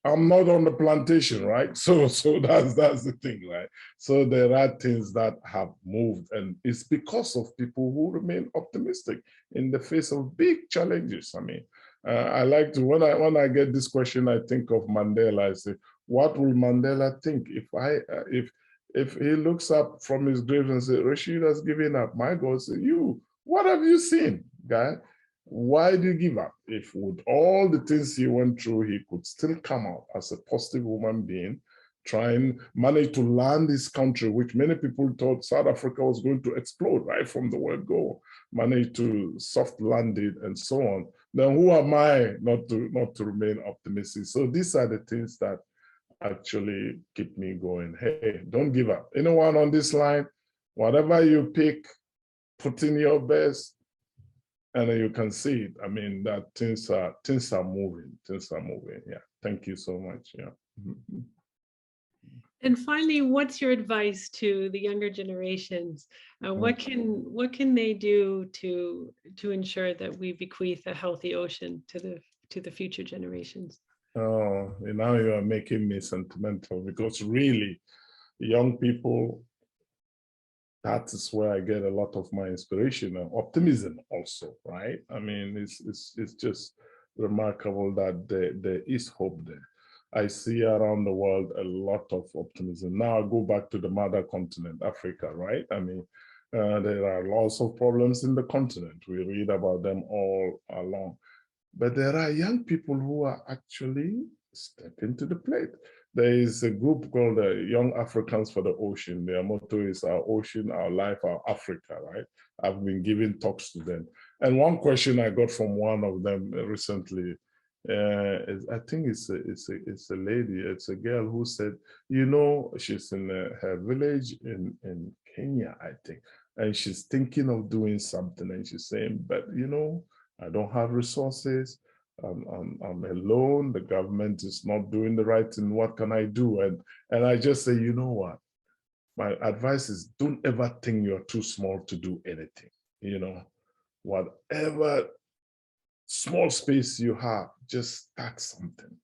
I'm not on the plantation, right? So that's the thing, right? So there are things that have moved, and it's because of people who remain optimistic in the face of big challenges. I mean, I like to, when I get this question, I think of Mandela. I say, what will Mandela think if he looks up from his grave and says, Rashid has given up? My God said, what have you seen, guy? Why do you give up? If with all the things he went through, he could still come out as a positive human being, trying, manage to land this country, which many people thought South Africa was going to explode right from the word go, managed to soft land it and so on. Then who am I not to remain optimistic? So these are the things that actually keep me going. Hey, don't give up. Anyone on this line, whatever you pick, put in your best, and you can see it. I mean, that things are moving. Things are moving. Yeah. Thank you so much. Yeah. And finally, what's your advice to the younger generations? What can they do to ensure that we bequeath a healthy ocean to the future generations? Oh, now you are making me sentimental, because really, young people, that is where I get a lot of my inspiration and optimism also, right? I mean, it's just remarkable that there is hope there. I see around the world a lot of optimism. Now I go back to the mother continent, Africa, right? I mean, there are lots of problems in the continent. We read about them all along. But there are young people who are actually stepping to the plate. There is a group called Young Africans for the Ocean. Their motto is our ocean, our life, our Africa, right? I've been giving talks to them. And one question I got from one of them recently, I think it's a lady, it's a girl who said, you know, she's in her village in Kenya, I think, and she's thinking of doing something, and she's saying, but you know, I don't have resources. I'm alone. The government is not doing the right thing. What can I do? And I just say, you know what? My advice is, don't ever think you're too small to do anything. You know, whatever small space you have, just start something.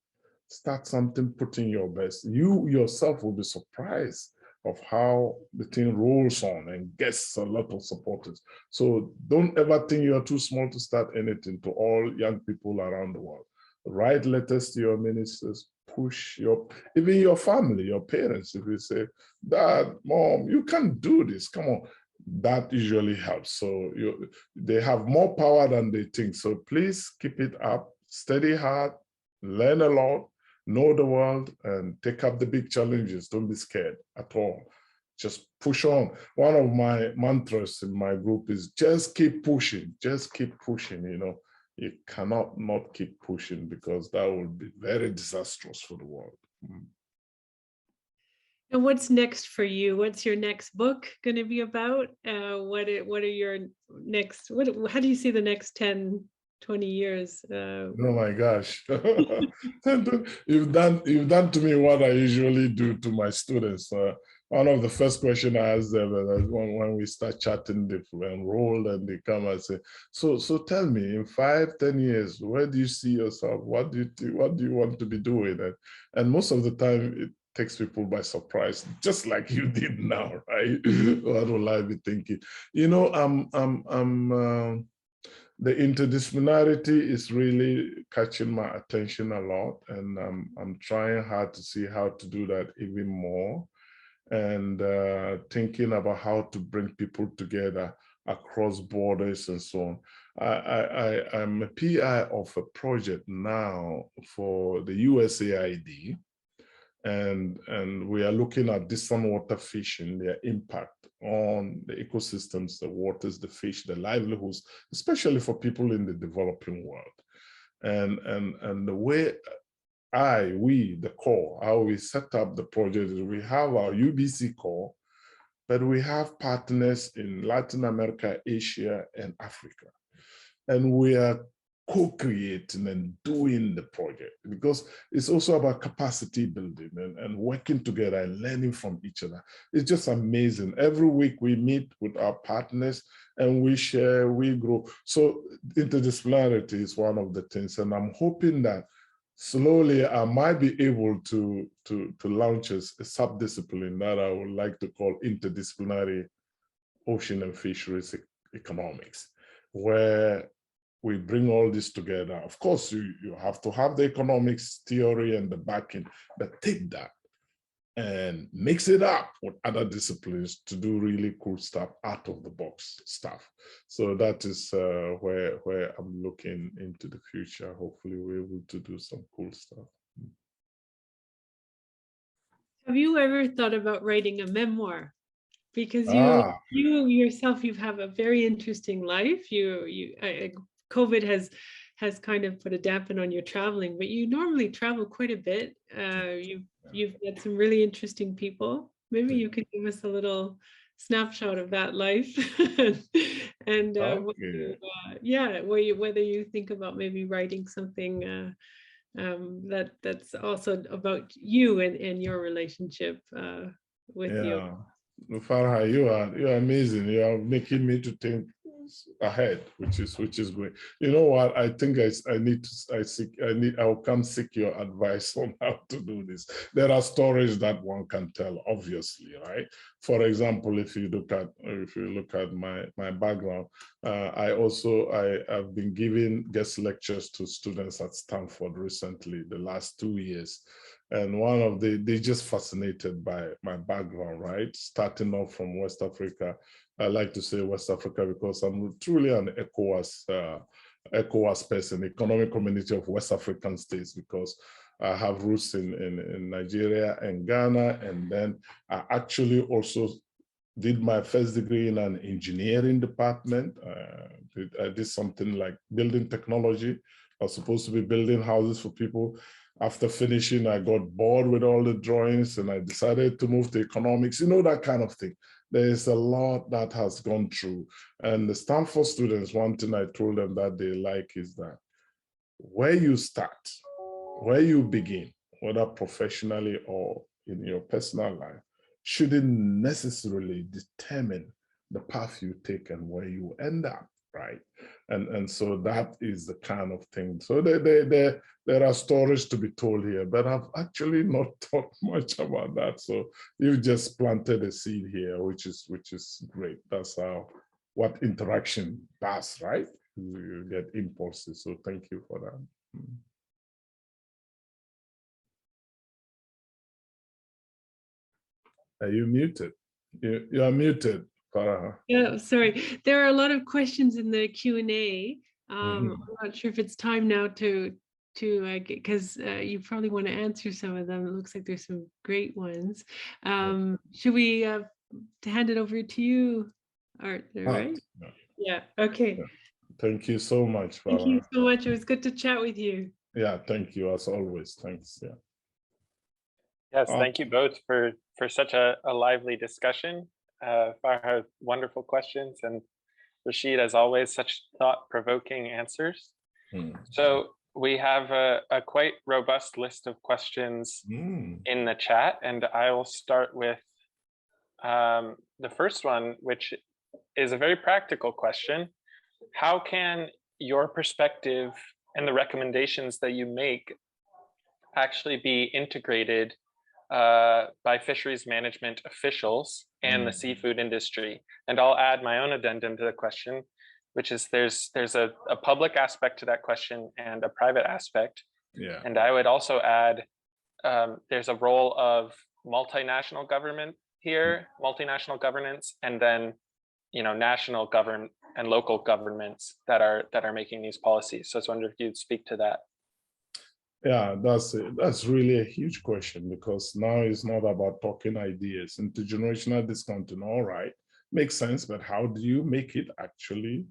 Start something, put in your best. You yourself will be surprised of how the thing rolls on and gets a lot of supporters. So don't ever think you're too small to start anything. To all young people around the world, write letters to your ministers, push even your family, your parents. If you say, Dad, Mom, you can't do this, come on. That usually helps. So they have more power than they think. So please keep it up, study hard, learn a lot, know the world, and take up the big challenges. Don't be scared at all. Just push on. One of my mantras in my group is just keep pushing. Just keep pushing. You know, you cannot not keep pushing, because that would be very disastrous for the world. And what's next for you? What's your next book going to be about? What are your next, how do you see the next 10, 20 years. Oh my gosh. You've done to me what I usually do to my students. One of the first questions I ask them when we start chatting, they enroll and they come and say, so tell me, in 5-10 years, where do you see yourself? What do you want to be doing? And most of the time it takes people by surprise, just like you did now, right? What will I be thinking? You know, the interdisciplinarity is really catching my attention a lot, and I'm trying hard to see how to do that even more, and thinking about how to bring people together across borders and so on. I'm a PI of a project now for the USAID, and we are looking at distant water fishing, their impact on the ecosystems, the waters, the fish, the livelihoods, especially for people in the developing world. And the way we, the core, how we set up the project is we have our UBC core, but we have partners in Latin America, Asia, and Africa. And we are co-creating and doing the project, because it's also about capacity building and working together and learning from each other. It's just amazing. Every week we meet with our partners and we share, we grow. So interdisciplinarity is one of the things, and I'm hoping that slowly I might be able to launch a sub-discipline that I would like to call interdisciplinary ocean and fisheries economics, where we bring all this together. Of course, you have to have the economics theory and the backing, but take that and mix it up with other disciplines to do really cool stuff, out of the box stuff. So that is where I'm looking into the future. Hopefully we're able to do some cool stuff. Have you ever thought about writing a memoir? Because you yourself, you have a very interesting life. COVID has kind of put a dampen on your traveling, but you normally travel quite a bit. You've met some really interesting people. Maybe you could give us a little snapshot of that life, and whether you think about maybe writing something that's also about you and your relationship with you. Farha, you are amazing. You are making me to think ahead, which is great. You know what? I think I'll come seek your advice on how to do this. There are stories that one can tell, obviously, right? For example, if you look at my background, I've been giving guest lectures to students at Stanford recently, the last 2 years. And they're just fascinated by my background, right? Starting off from West Africa. I like to say West Africa because I'm truly an ECOWAS person, Economic Community of West African States, because I have roots in Nigeria and Ghana. And then I actually also did my first degree in an engineering department. I did something like building technology. I was supposed to be building houses for people. After finishing, I got bored with all the drawings and I decided to move to economics, that kind of thing. There is a lot that has gone through. And the Stanford students, one thing I told them that they like is that where you start, where you begin, whether professionally or in your personal life, shouldn't necessarily determine the path you take and where you end up, right? And so that is the kind of thing. So there are stories to be told here, but I've actually not thought much about that. So you've just planted a seed here, which is great. That's what interaction does, right? You get impulses. So thank you for that. Are you muted? You are muted, Farah. Yeah, sorry. There are a lot of questions in the Q&A. I'm not sure if it's time now to because you probably want to answer some of them. It looks like there's some great ones. Should we hand it over to you, Art, right? Yeah, okay. Yeah. Thank you so much, Farah. Thank you so much. It was good to chat with you. Yeah, thank you as always. Thanks. Yeah. Yes, thank you both for such a lively discussion. Farha, wonderful questions, and Rashid, as always, such thought-provoking answers. So we have a quite robust list of questions in the chat, and I will start with the first one, which is a very practical question. How can your perspective and the recommendations that you make actually be integrated by fisheries management officials and the seafood industry? And I'll add my own addendum to the question, which is there's a public aspect to that question and a private aspect. Yeah. And I would also add there's a role of multinational government here, multinational governance, and then national government and local governments that are making these policies. So I was wondering if you'd speak to that. Yeah, that's really a huge question, because now it's not about talking ideas. Intergenerational discounting, all right, makes sense, but how do you make it actually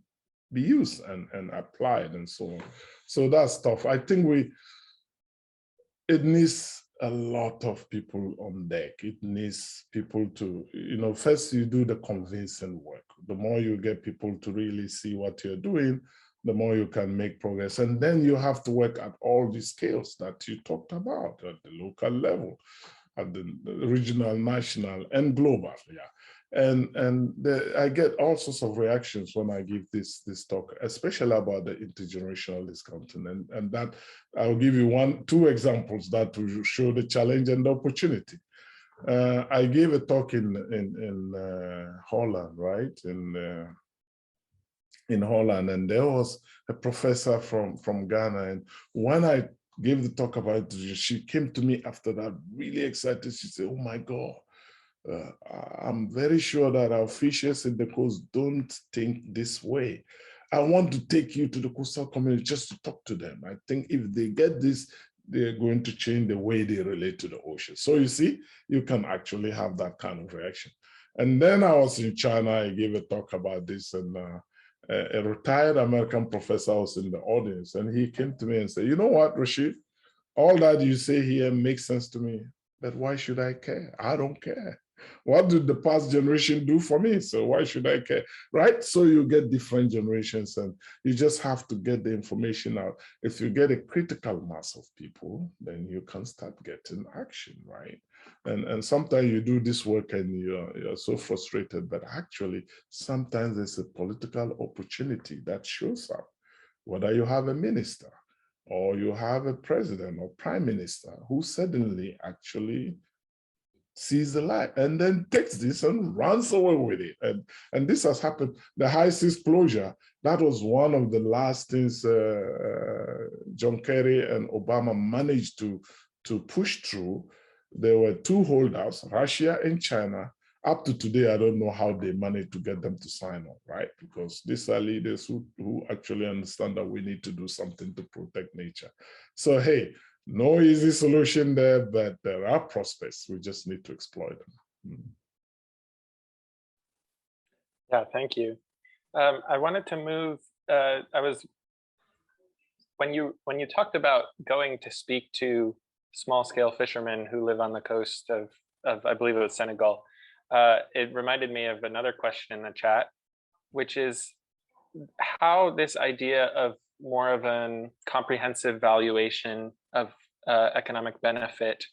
be used and applied and so on? So that's tough. I think it needs a lot of people on deck. It needs people to, first you do the convincing work. The more you get people to really see what you're doing, the more you can make progress. And then you have to work at all the scales that you talked about, at the local level, at the regional, national, and global. Yeah. And I get all sorts of reactions when I give this talk, especially about the intergenerational discounting. And that I'll give you two examples that will show the challenge and the opportunity. I gave a talk in Holland, right? In Holland, and there was a professor from Ghana. And when I gave the talk about it, she came to me after that, really excited. She said, "Oh my God, I'm very sure that our fishers in the coast don't think this way. I want to take you to the coastal community just to talk to them. I think if they get this, they're going to change the way they relate to the ocean." So you see, you can actually have that kind of reaction. And then I was in China, I gave a talk about this, and a retired American professor was in the audience, and he came to me and said, "You know what, Rashid, all that you say here makes sense to me, but why should I care? I don't care. What did the past generation do for me? So why should I care?" Right? So you get different generations, and you just have to get the information out. If you get a critical mass of people, then you can start getting action, right? And sometimes you do this work and you're so frustrated, but actually sometimes there's a political opportunity that shows up, whether you have a minister or you have a president or prime minister who suddenly actually sees the light and then takes this and runs away with it. And this has happened. The high seas closure, that was one of the last things John Kerry and Obama managed to push through. There were two holdouts, Russia and China. Up to today, I don't know how they managed to get them to sign on, right? Because these are leaders who actually understand that we need to do something to protect nature. So, hey, no easy solution there, but there are prospects. We just need to exploit them. Yeah, thank you. I wanted to move. When you talked about going to speak to small-scale fishermen who live on the coast of I believe it was Senegal, it reminded me of another question in the chat, which is how this idea of more of a comprehensive valuation of economic benefit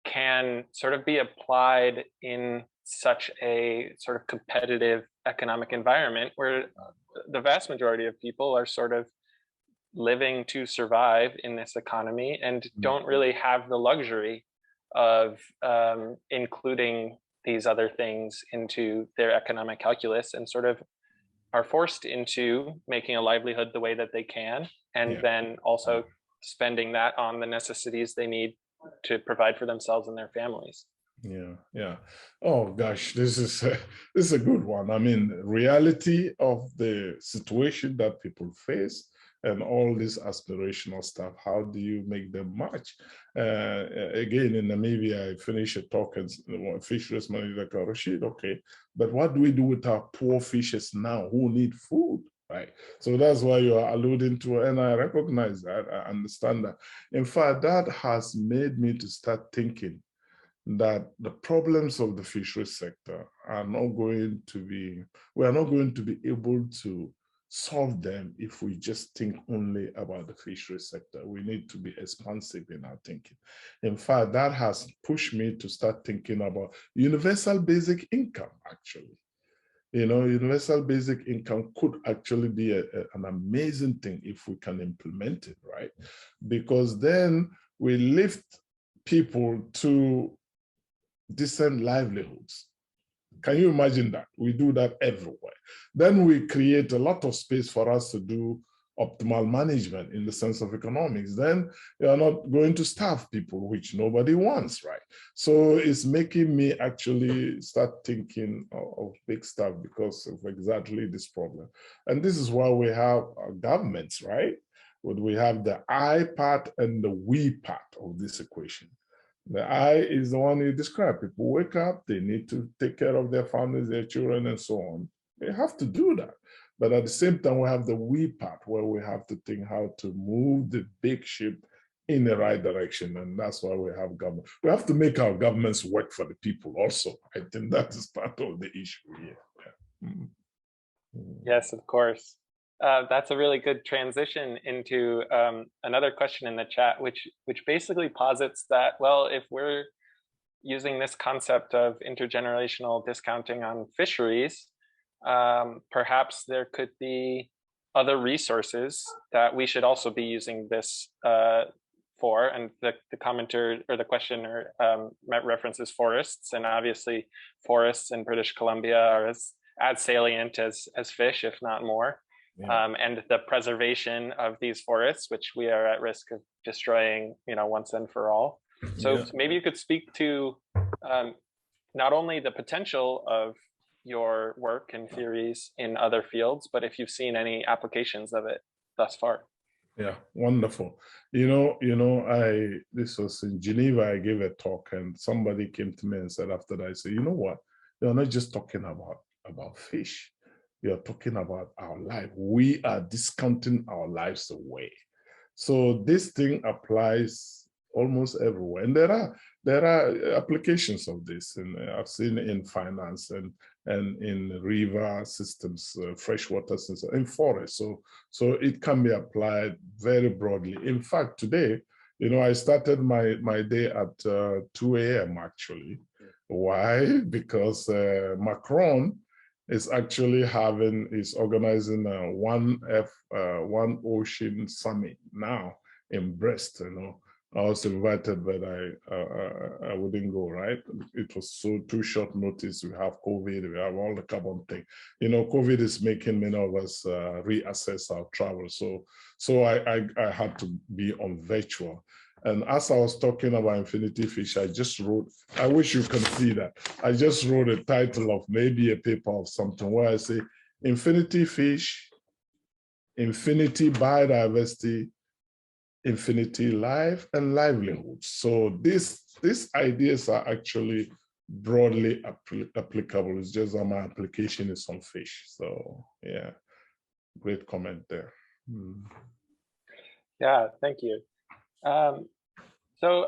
can sort of be applied in such a sort of competitive economic environment where the vast majority of people are sort of living to survive in this economy and don't really have the luxury of including these other things into their economic calculus, and sort of are forced into making a livelihood the way that they can, and then also spending that on the necessities they need to provide for themselves and their families. Yeah. Oh gosh, this is a good one. I mean, reality of the situation that people face and all this aspirational stuff, how do you make them match? Again, in Namibia, I finished a talk and fisheries manager like Rashid, okay, but what do we do with our poor fishers now who need food? Right. So that's why you are alluding to, and I recognize that, I understand that. In fact, that has made me to start thinking that the problems of the fisheries sector are not going to be, we are not going to be able to solve them if we just think only about the fishery sector. We need to be expansive in our thinking. In fact, that has pushed me to start thinking about universal basic income, actually. You know, universal basic income could actually be an amazing thing if we can implement it, right? Because then we lift people to decent livelihoods. Can you imagine that? We do that everywhere. Then we create a lot of space for us to do optimal management in the sense of economics. Then you are not going to starve people, which nobody wants, right? So it's making me actually start thinking of big stuff because of exactly this problem. And this is why we have governments, right? We have the I part and the we part of this equation. The I is the one you describe. People wake up, they need to take care of their families, their children, and so on. They have to do that. But at the same time, we have the we part where we have to think how to move the big ship in the right direction. And that's why we have government. We have to make our governments work for the people also. I think that is part of the issue here. Yeah. Yes, of course. That's a really good transition into another question in the chat, which basically posits that, well, if we're using this concept of intergenerational discounting on fisheries, perhaps there could be other resources that we should also be using this for. And the commenter or the questioner references forests, and obviously forests in British Columbia are as salient as fish, if not more. Yeah. And the preservation of these forests, which we are at risk of destroying, once and for all. So maybe you could speak to not only the potential of your work and theories in other fields, but if you've seen any applications of it thus far. Yeah, wonderful. This was in Geneva, I gave a talk and somebody came to me and said after that, I said, you know what? You're not just talking about fish. You're talking about our life. We are discounting our lives away. So this thing applies almost everywhere. And there are applications of this, and I've seen it in finance and in river systems, freshwater systems, in forests. So it can be applied very broadly. In fact, today, I started my day at 2 a.m. actually. Why? Because Macron is actually organizing a One Ocean Summit now in Brest. I was invited, but I wouldn't go, right? It was too short notice. We have COVID, we have all the carbon thing. COVID is making many of us reassess our travel. So I had to be on virtual. And as I was talking about infinity fish, I just wrote, I wish you can see that. I just wrote a title of maybe a paper of something where I say, infinity fish, infinity biodiversity, infinity life and livelihoods. So these ideas are actually broadly applicable. It's just that my application is on fish. So yeah, great comment there. Yeah, thank you. So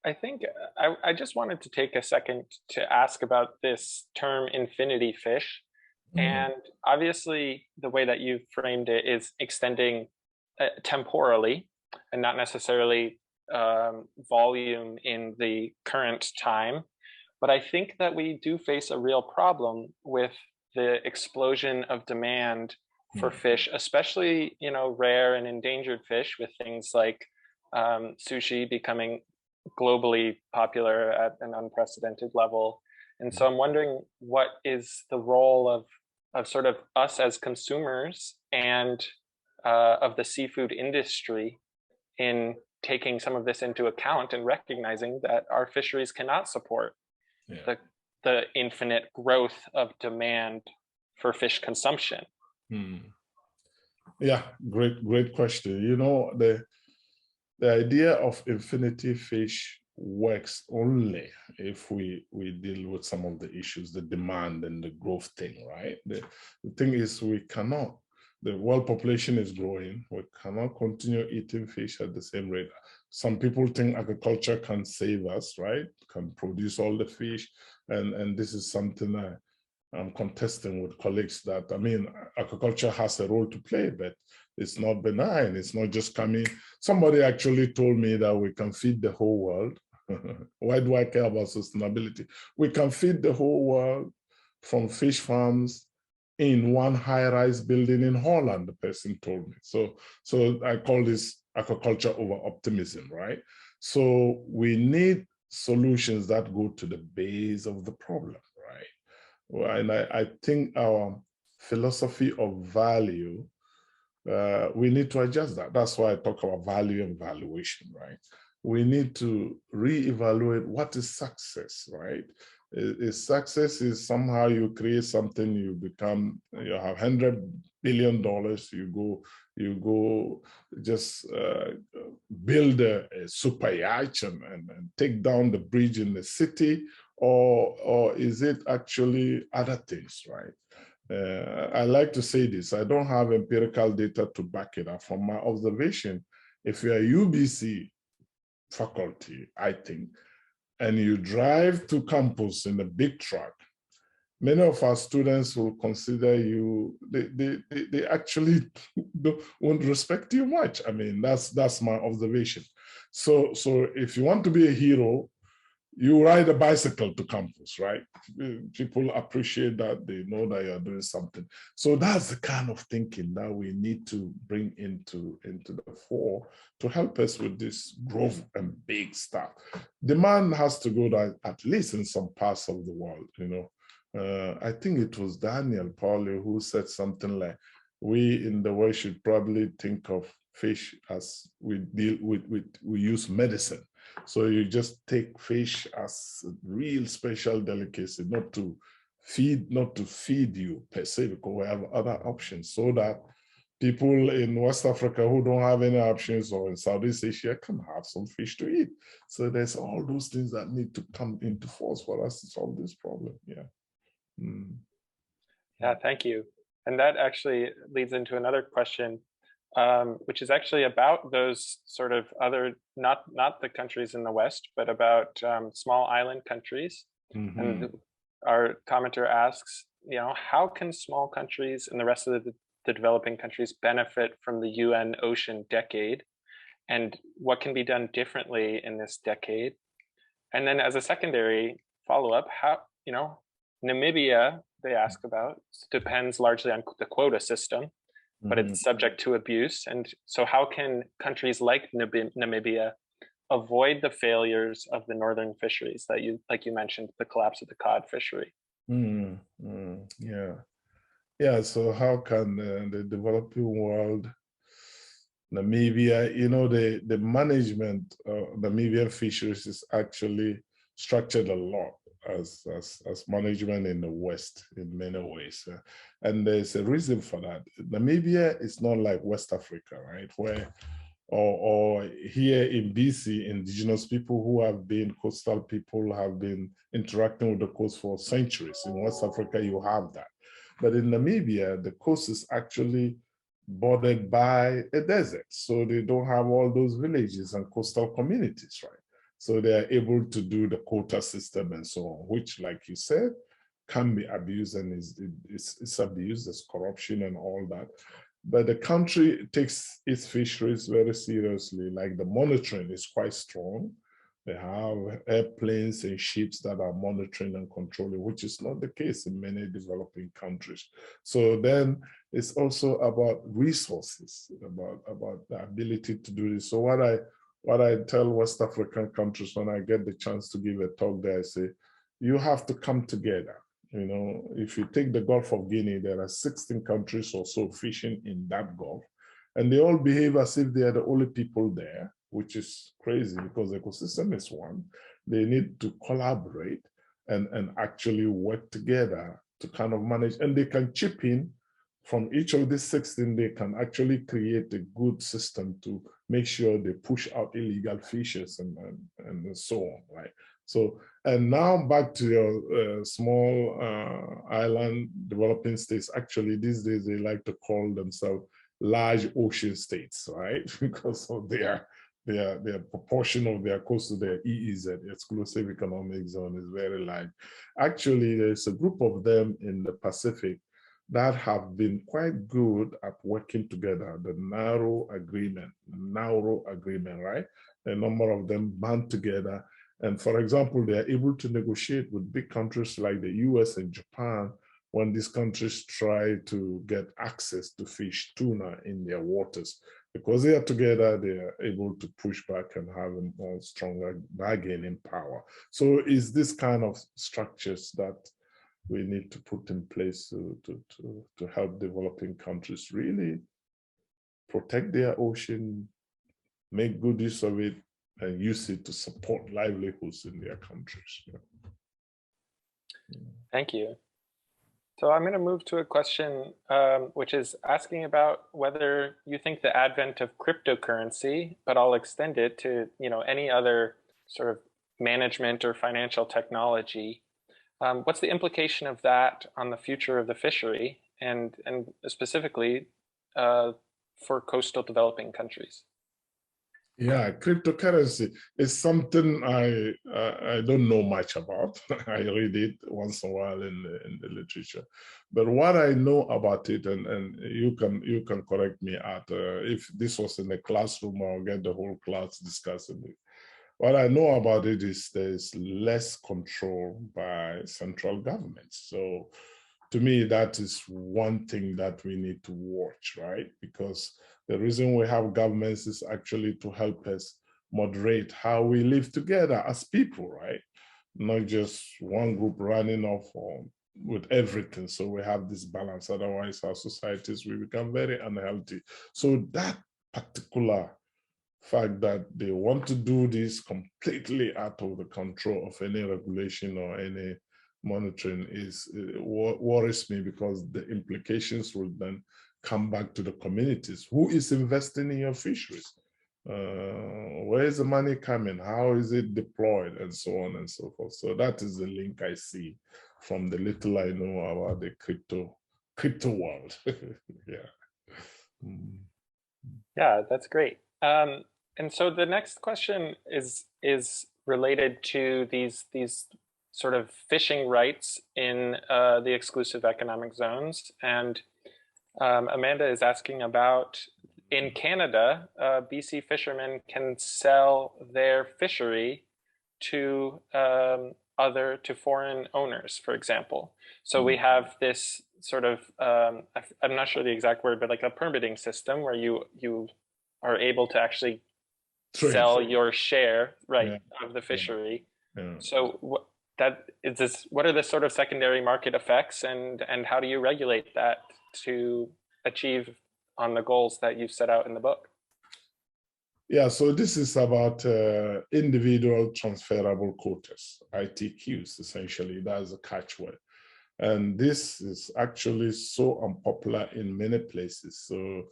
I think I just wanted to take a second to ask about this term infinity fish. And obviously the way that you've framed it is extending temporally and not necessarily volume in the current time. But I think that we do face a real problem with the explosion of demand for fish, especially, rare and endangered fish, with things like sushi becoming globally popular at an unprecedented level. And so I'm wondering, what is the role of sort of us as consumers and of the seafood industry in taking some of this into account and recognizing that our fisheries cannot support the infinite growth of demand for fish consumption? Yeah, great question. The idea of infinity fish works only if we deal with some of the issues, the demand and the growth thing, right? The thing is, we cannot. The world population is growing. We cannot continue eating fish at the same rate. Some people think agriculture can save us, right? Can produce all the fish. And this is something I'm contesting with colleagues that, I mean, aquaculture has a role to play, but it's not benign. It's not just coming. Somebody actually told me that we can feed the whole world. Why do I care about sustainability? We can feed the whole world from fish farms in one high-rise building in Holland, the person told me. So I call this aquaculture over optimism, right? So we need solutions that go to the base of the problem, right? Well, and I think our philosophy of value, we need to adjust that. That's why I talk about value and valuation, right? We need to reevaluate what is success, right? Success is somehow you create something, you have $100 billion, you go just build a super yacht and take down the bridge in the city, or is it actually other things, right? I like to say this, I don't have empirical data to back it up. From my observation, if you're a UBC faculty, I think, and you drive to campus in a big truck, many of our students will consider you, they actually won't respect you much. I mean, that's my observation. So if you want to be a hero, you ride a bicycle to campus, right? People appreciate that, they know that you're doing something. So that's the kind of thinking that we need to bring into the fore to help us with this growth and big stuff. Demand has to go down, at least in some parts of the world, you know. I think it was Daniel Pauly who said something like, we in the West should probably think of fish as we use medicine. So you just take fish as a real special delicacy, not to feed you per se, because we have other options, so that people in West Africa who don't have any options, or in Southeast Asia, can have some fish to eat. So there's all those things that need to come into force for us to solve this problem. Yeah. Yeah, thank you. And that actually leads into another question, which is actually about those sort of other, not the countries in the West, but about small island countries. Mm-hmm. And our commenter asks, you know, how can small countries and the rest of the developing countries benefit from the UN Ocean Decade? And what can be done differently in this decade? And then as a secondary follow-up, how, you know, Namibia, they ask about, depends largely on the quota system, but it's subject to abuse. And so how can countries like Namibia avoid the failures of the northern fisheries that you, like you mentioned, the collapse of the cod fishery? Yeah, so how can the developing world, Namibia, you know, the management of Namibian fisheries is actually structured a lot as management in the West in many ways. And there's a reason for that. Namibia is not like West Africa, right? Where, or here in BC, indigenous people who have been coastal people have been interacting with the coast for centuries. In West Africa, you have that. But in Namibia, the coast is actually bordered by a desert. So they don't have all those villages and coastal communities, right? So they are able to do the quota system and so on, which, like you said, can be abused and is abused. There's corruption and all that. But the country takes its fisheries very seriously. Like the monitoring is quite strong. They have airplanes and ships that are monitoring and controlling, which is not the case in many developing countries. So then it's also about resources, about the ability to do this. So what I tell West African countries when I get the chance to give a talk there, I say, you have to come together. You know, if you take the Gulf of Guinea, there are 16 countries or so fishing in that Gulf, and they all behave as if they are the only people there, which is crazy because the ecosystem is one. They need to collaborate and actually work together to kind of manage, and they can chip in from each of these 16, they can actually create a good system to make sure they push out illegal fishes and so on, right? So, and now back to your small island developing states. Actually, these days they like to call themselves large ocean states, right? Because of their their proportion of their coast to their EEZ, exclusive economic zone, is very light. Actually, there's a group of them in the Pacific that have been quite good at working together, the Nauru agreement, right? A number of them band together. And for example, they're able to negotiate with big countries like the US and Japan when these countries try to get access to fish tuna in their waters. Because they are together, they are able to push back and have a more stronger bargaining power. So it's this kind of structures that we need to put in place to help developing countries really protect their ocean, make good use of it, and use it to support livelihoods in their countries. Thank you. So I'm going to move to a question which is asking about whether you think the advent of cryptocurrency, but I'll extend it to any other sort of management or financial technology. What's the implication of that on the future of the fishery, and specifically for coastal developing countries? Yeah, cryptocurrency is something I don't know much about. I read it once in a while in the literature, but what I know about it, and you can correct me if this was in a classroom, I'll get the whole class discussing it. What I know about it is there's less control by central governments. So to me, that is one thing that we need to watch, right? Because the reason we have governments is actually to help us moderate how we live together as people, right? Not just one group running off with everything. So we have this balance. Otherwise, our societies will become very unhealthy. So that particular fact that they want to do this completely out of the control of any regulation or any monitoring worries me, because the implications will then come back to the communities. Who is investing in your fisheries? Where is the money coming? How is it deployed? And so on and so forth. So that is the link I see from the little I know about the crypto world. Yeah. Yeah, that's great. And so the next question is related to these sort of fishing rights in the exclusive economic zones. And Amanda is asking about, in Canada, BC fishermen can sell their fishery to foreign owners, for example. So we have this sort of, I'm not sure the exact word, but like a permitting system where you are able to actually sell your share, right, of the fishery. Yeah. So what are the sort of secondary market effects, and how do you regulate that to achieve on the goals that you've set out in the book? Yeah, so this is about individual transferable quotas, ITQs, essentially. That's a catchword. And this is actually so unpopular in many places. So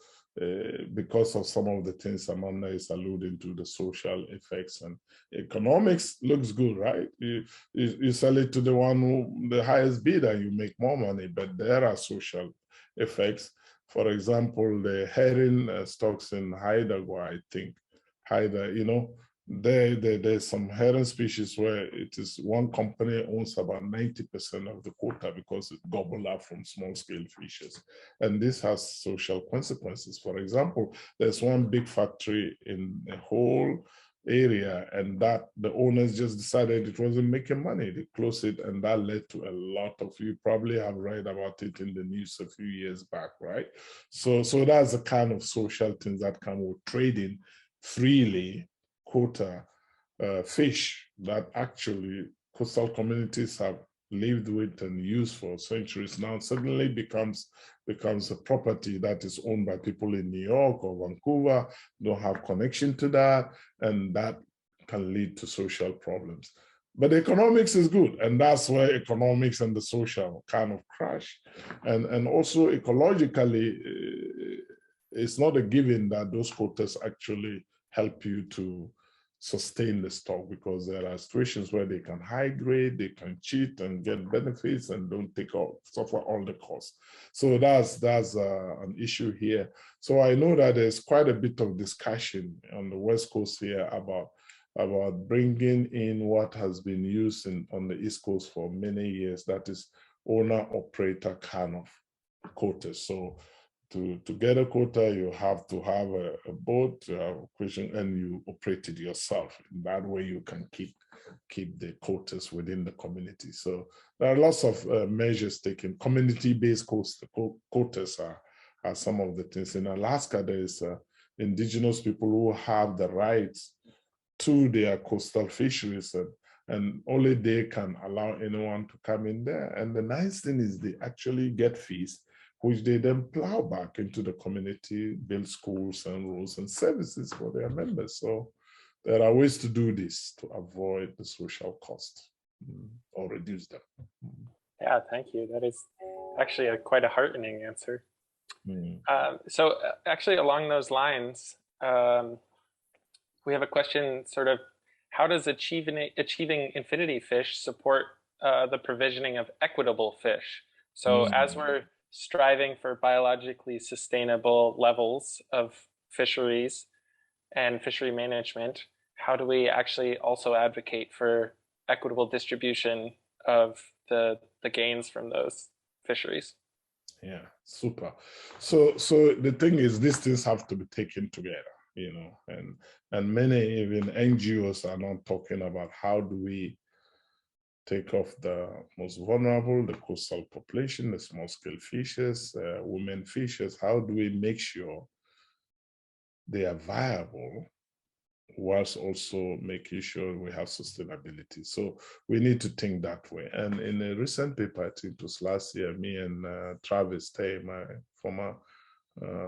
because of some of the things Amanda is alluding to, the social effects and economics looks good, right? You sell it to the one who, the highest bidder, you make more money, but there are social effects. For example, the herring stocks in Haida, I think, there's some herring species where it is one company owns about 90% of the quota because it gobbled up from small-scale fishes. And this has social consequences. For example, there's one big factory in the whole area, and that the owners just decided it wasn't making money. They closed it, and that led to a lot of, you probably have read about it in the news a few years back, right? So that's the kind of social things that come with trading freely quota fish that actually coastal communities have lived with and used for centuries now suddenly becomes a property that is owned by people in New York or Vancouver, don't have connection to that, and that can lead to social problems. But economics is good, and that's where economics and the social kind of crash. And also ecologically, it's not a given that those quotas actually help you to sustain the stock, because there are situations where they can high grade, they can cheat and get benefits and don't suffer all the costs. So that's an issue here. So I know that there's quite a bit of discussion on the West Coast here about bringing in what has been used on the East Coast for many years, that is owner-operator kind of quotas. So to get a quota, you have to have a boat, and you operate it yourself. In that way, you can keep the quotas within the community. So there are lots of measures taken. Community-based quotas are some of the things. In Alaska, there is indigenous people who have the rights to their coastal fisheries, and only they can allow anyone to come in there. And the nice thing is they actually get fees, which they then plow back into the community, build schools and roads and services for their members. So there are ways to do this to avoid the social cost or reduce them. Yeah, thank you. That is actually quite a heartening answer. So actually along those lines, we have a question sort of, how does achieving infinity fish support the provisioning of equitable fish? So as we're striving for biologically sustainable levels of fisheries and fishery management, how do we actually also advocate for equitable distribution of the gains from those fisheries? Yeah, super. So the thing is, these things have to be taken together, you know, and many even NGOs are not talking about how do we take off the most vulnerable, the coastal population, the small-scale fishers, women fishers. How do we make sure they are viable whilst also making sure we have sustainability? So we need to think that way. And in a recent paper, I think it was last year, me and Travis Tay, my former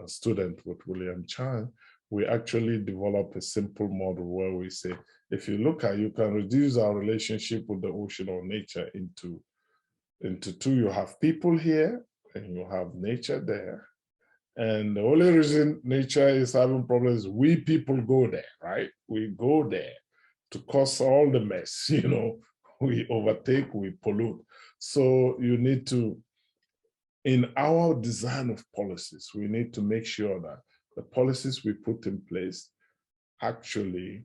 student with William Chan, we actually developed a simple model where we say, if you look at, you can reduce our relationship with the ocean or nature into two. You have people here and you have nature there. And the only reason nature is having problems, we people go there, right? We go there to cause all the mess, you know, we overtake, we pollute. So you need to, in our design of policies, we need to make sure that the policies we put in place actually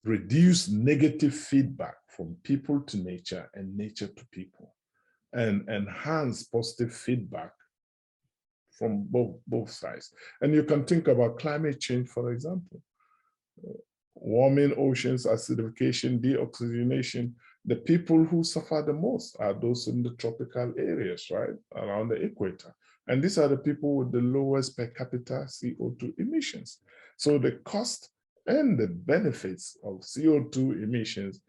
reduce negative feedback from people to nature and nature to people, and enhance positive feedback from both sides. And you can think about climate change, for example. Warming oceans, acidification, deoxygenation. The people who suffer the most are those in the tropical areas, right, around the equator. And these are the people with the lowest per capita CO2 emissions. So the cost and the benefits of CO2 emissions,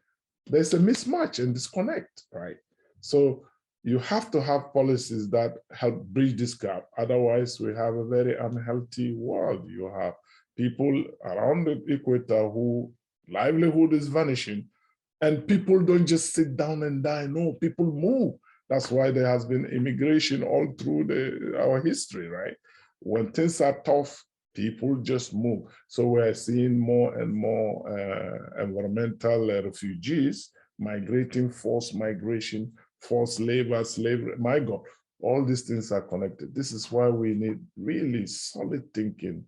there's a mismatch and disconnect, right? So you have to have policies that help bridge this gap. Otherwise, we have a very unhealthy world. You have people around the equator who livelihood is vanishing, and people don't just sit down and die. No, people move. That's why there has been immigration all through our history, right? When things are tough, people just move. So we're seeing more and more environmental refugees migrating, forced migration, forced labor, slavery. My God, all these things are connected. This is why we need really solid thinking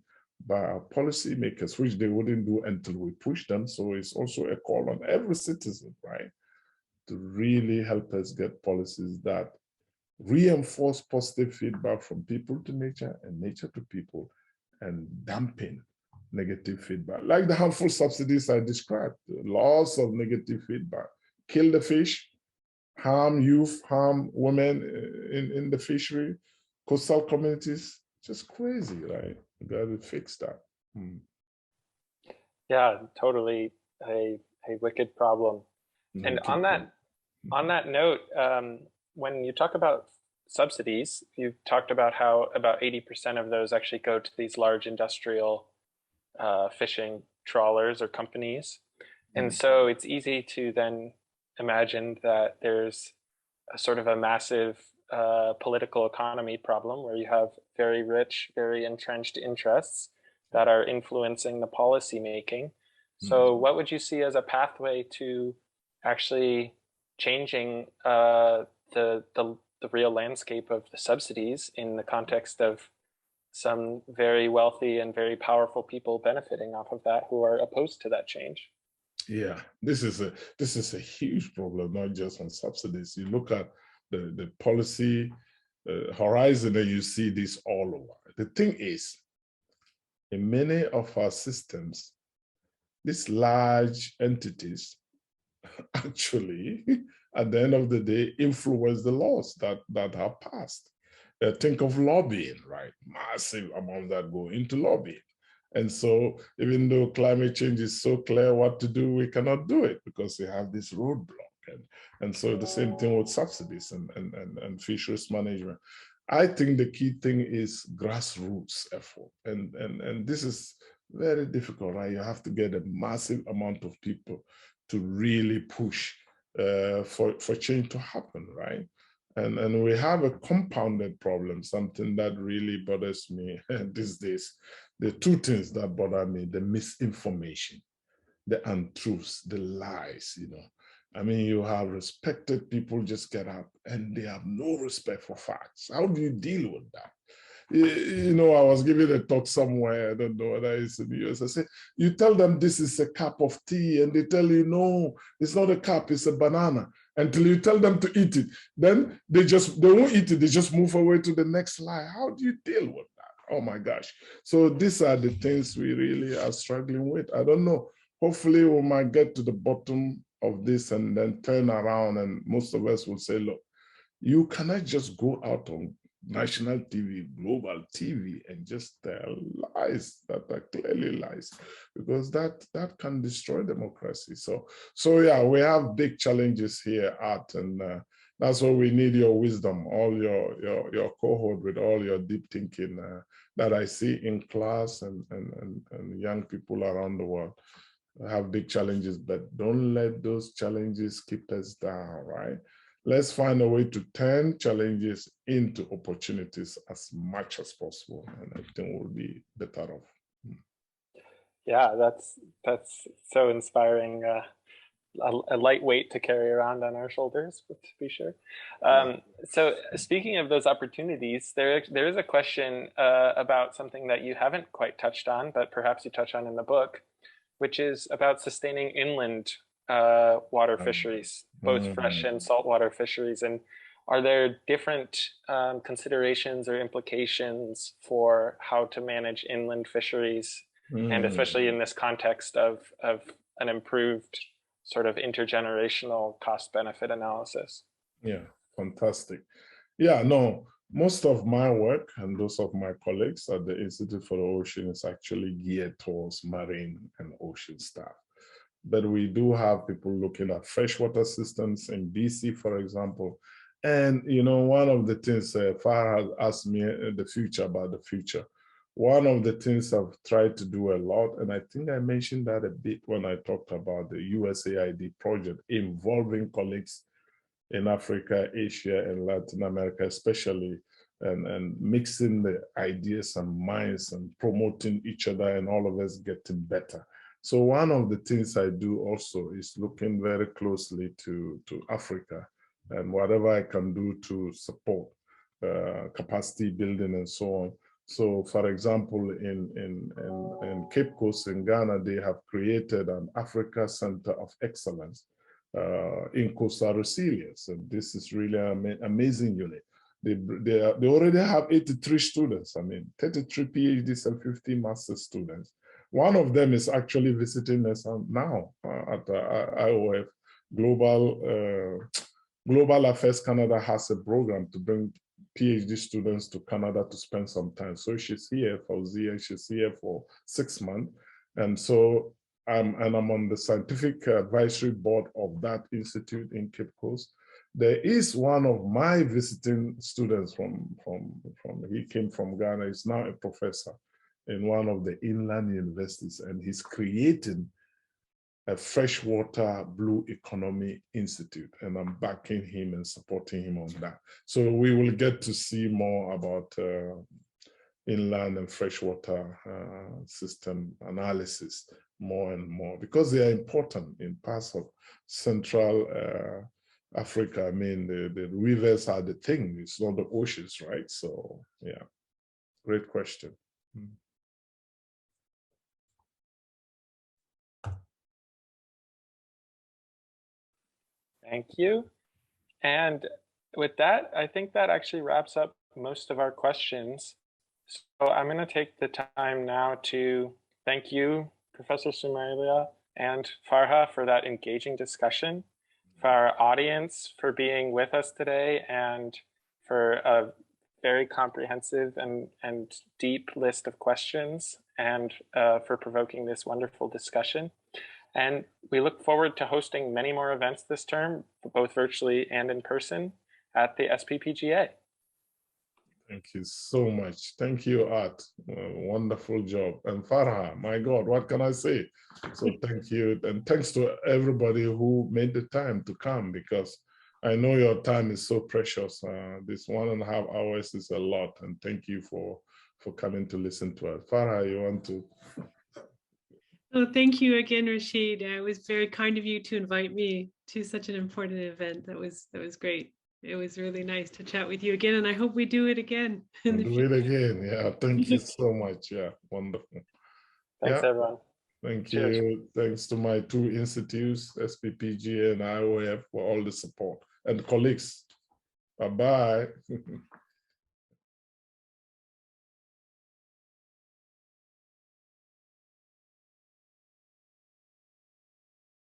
by our policymakers, which they wouldn't do until we push them. So it's also a call on every citizen, right, to really help us get policies that reinforce positive feedback from people to nature and nature to people, and dampen negative feedback, like the harmful subsidies I described. Lots of negative feedback. Kill the fish, harm youth, harm women in the fishery, coastal communities. Just crazy, right? We got to fix that. Yeah, totally a wicked problem. And on that note, when you talk about subsidies, you've talked about how about 80% of those actually go to these large industrial fishing trawlers or companies. And so it's easy to then imagine that there's a sort of a massive political economy problem where you have very rich, very entrenched interests that are influencing the policy making. So what would you see as a pathway to actually changing the real landscape of the subsidies in the context of some very wealthy and very powerful people benefiting off of that who are opposed to that change? Yeah, this is a huge problem, not just on subsidies. You look at the policy horizon and you see this all over. The thing is, in many of our systems, these large entities actually, at the end of the day, influence the laws that are passed. Think of lobbying, right? Massive amount that go into lobbying. And so even though climate change is so clear what to do, we cannot do it because we have this roadblock. And so the same thing with subsidies and fisheries management. I think the key thing is grassroots effort. And this is very difficult, right? You have to get a massive amount of people to really push for change to happen, right? And we have a compounded problem, something that really bothers me these days. The two things that bother me: the misinformation, the untruths, the lies, I mean, you have respected people just get up and they have no respect for facts. How do you deal with that? I was giving a talk somewhere, I don't know whether it's in the US. I say, you tell them this is a cup of tea and they tell you, no, it's not a cup, it's a banana. Until you tell them to eat it, then they won't eat it, they just move away to the next lie. How do you deal with that? Oh my gosh. So these are the things we really are struggling with. I don't know. Hopefully we might get to the bottom of this and then turn around and most of us will say, look, you cannot just go out on national TV, global TV, and just tell lies that are clearly lies, because that can destroy democracy. So yeah, we have big challenges here, Art, and that's why we need your wisdom, all your cohort with all your deep thinking that I see in class and young people around the world have big challenges, but don't let those challenges keep us down, right? Let's find a way to turn challenges into opportunities as much as possible, and I think we'll be better off. Yeah, that's so inspiring. A light weight to carry around on our shoulders, to be sure. So speaking of those opportunities, there is a question about something that you haven't quite touched on, but perhaps you touch on in the book, which is about sustaining inland water fisheries, both fresh and saltwater fisheries. And are there different considerations or implications for how to manage inland fisheries, and especially in this context of an improved sort of intergenerational cost-benefit analysis? Yeah, fantastic. Yeah, no, most of my work and those of my colleagues at the Institute for the Ocean is actually geared towards marine and ocean stuff. But we do have people looking at freshwater systems in BC, for example. And, one of the things Farhad asked me in the future about the future. One of the things I've tried to do a lot, and I think I mentioned that a bit when I talked about the USAID project involving colleagues in Africa, Asia, and Latin America, especially, and mixing the ideas and minds and promoting each other and all of us getting better. So one of the things I do also is looking very closely to Africa and whatever I can do to support capacity building and so on. So for example, in Cape Coast in Ghana, they have created an Africa Center of Excellence in coastal resilience. And this is really an amazing unit. They already have 83 students, 33 PhDs and 50 master's students. One of them is actually visiting us now at IOF. Global Affairs Canada has a program to bring PhD students to Canada to spend some time. So she's here, Fauzia, she's here for 6 months. And so I'm on the scientific advisory board of that institute in Cape Coast. There is one of my visiting students he came from Ghana, he's now a professor in one of the inland universities, and he's creating a freshwater blue economy institute, and I'm backing him and supporting him on that. So we will get to see more about inland and freshwater system analysis more and more, because they are important in parts of Central Africa. I mean, the rivers are the thing, it's not the oceans, right? So yeah, great question. Thank you. And with that, I think that actually wraps up most of our questions. So I'm going to take the time now to thank you, Professor Sumaila and Farha, for that engaging discussion, for our audience for being with us today, and for a very comprehensive and deep list of questions, and for provoking this wonderful discussion. And we look forward to hosting many more events this term, both virtually and in person, at the SPPGA. Thank you so much. Thank you, Art. Wonderful job. And Farha, my God, what can I say? So thank you. And thanks to everybody who made the time to come, because I know your time is so precious. This 1.5 hours is a lot. And thank you for coming to listen to us. Farha, you want to? Oh, thank you again, Rashid. It was very kind of you to invite me to such an important event. That was great. It was really nice to chat with you again, and I hope we do it again. Do it again. Yeah, thank you so much. Yeah, wonderful. Thanks, everyone. Thank Cheers. you. Thanks to my 2 institutes, SPPGA and IOF, for all the support, and colleagues. Bye-bye.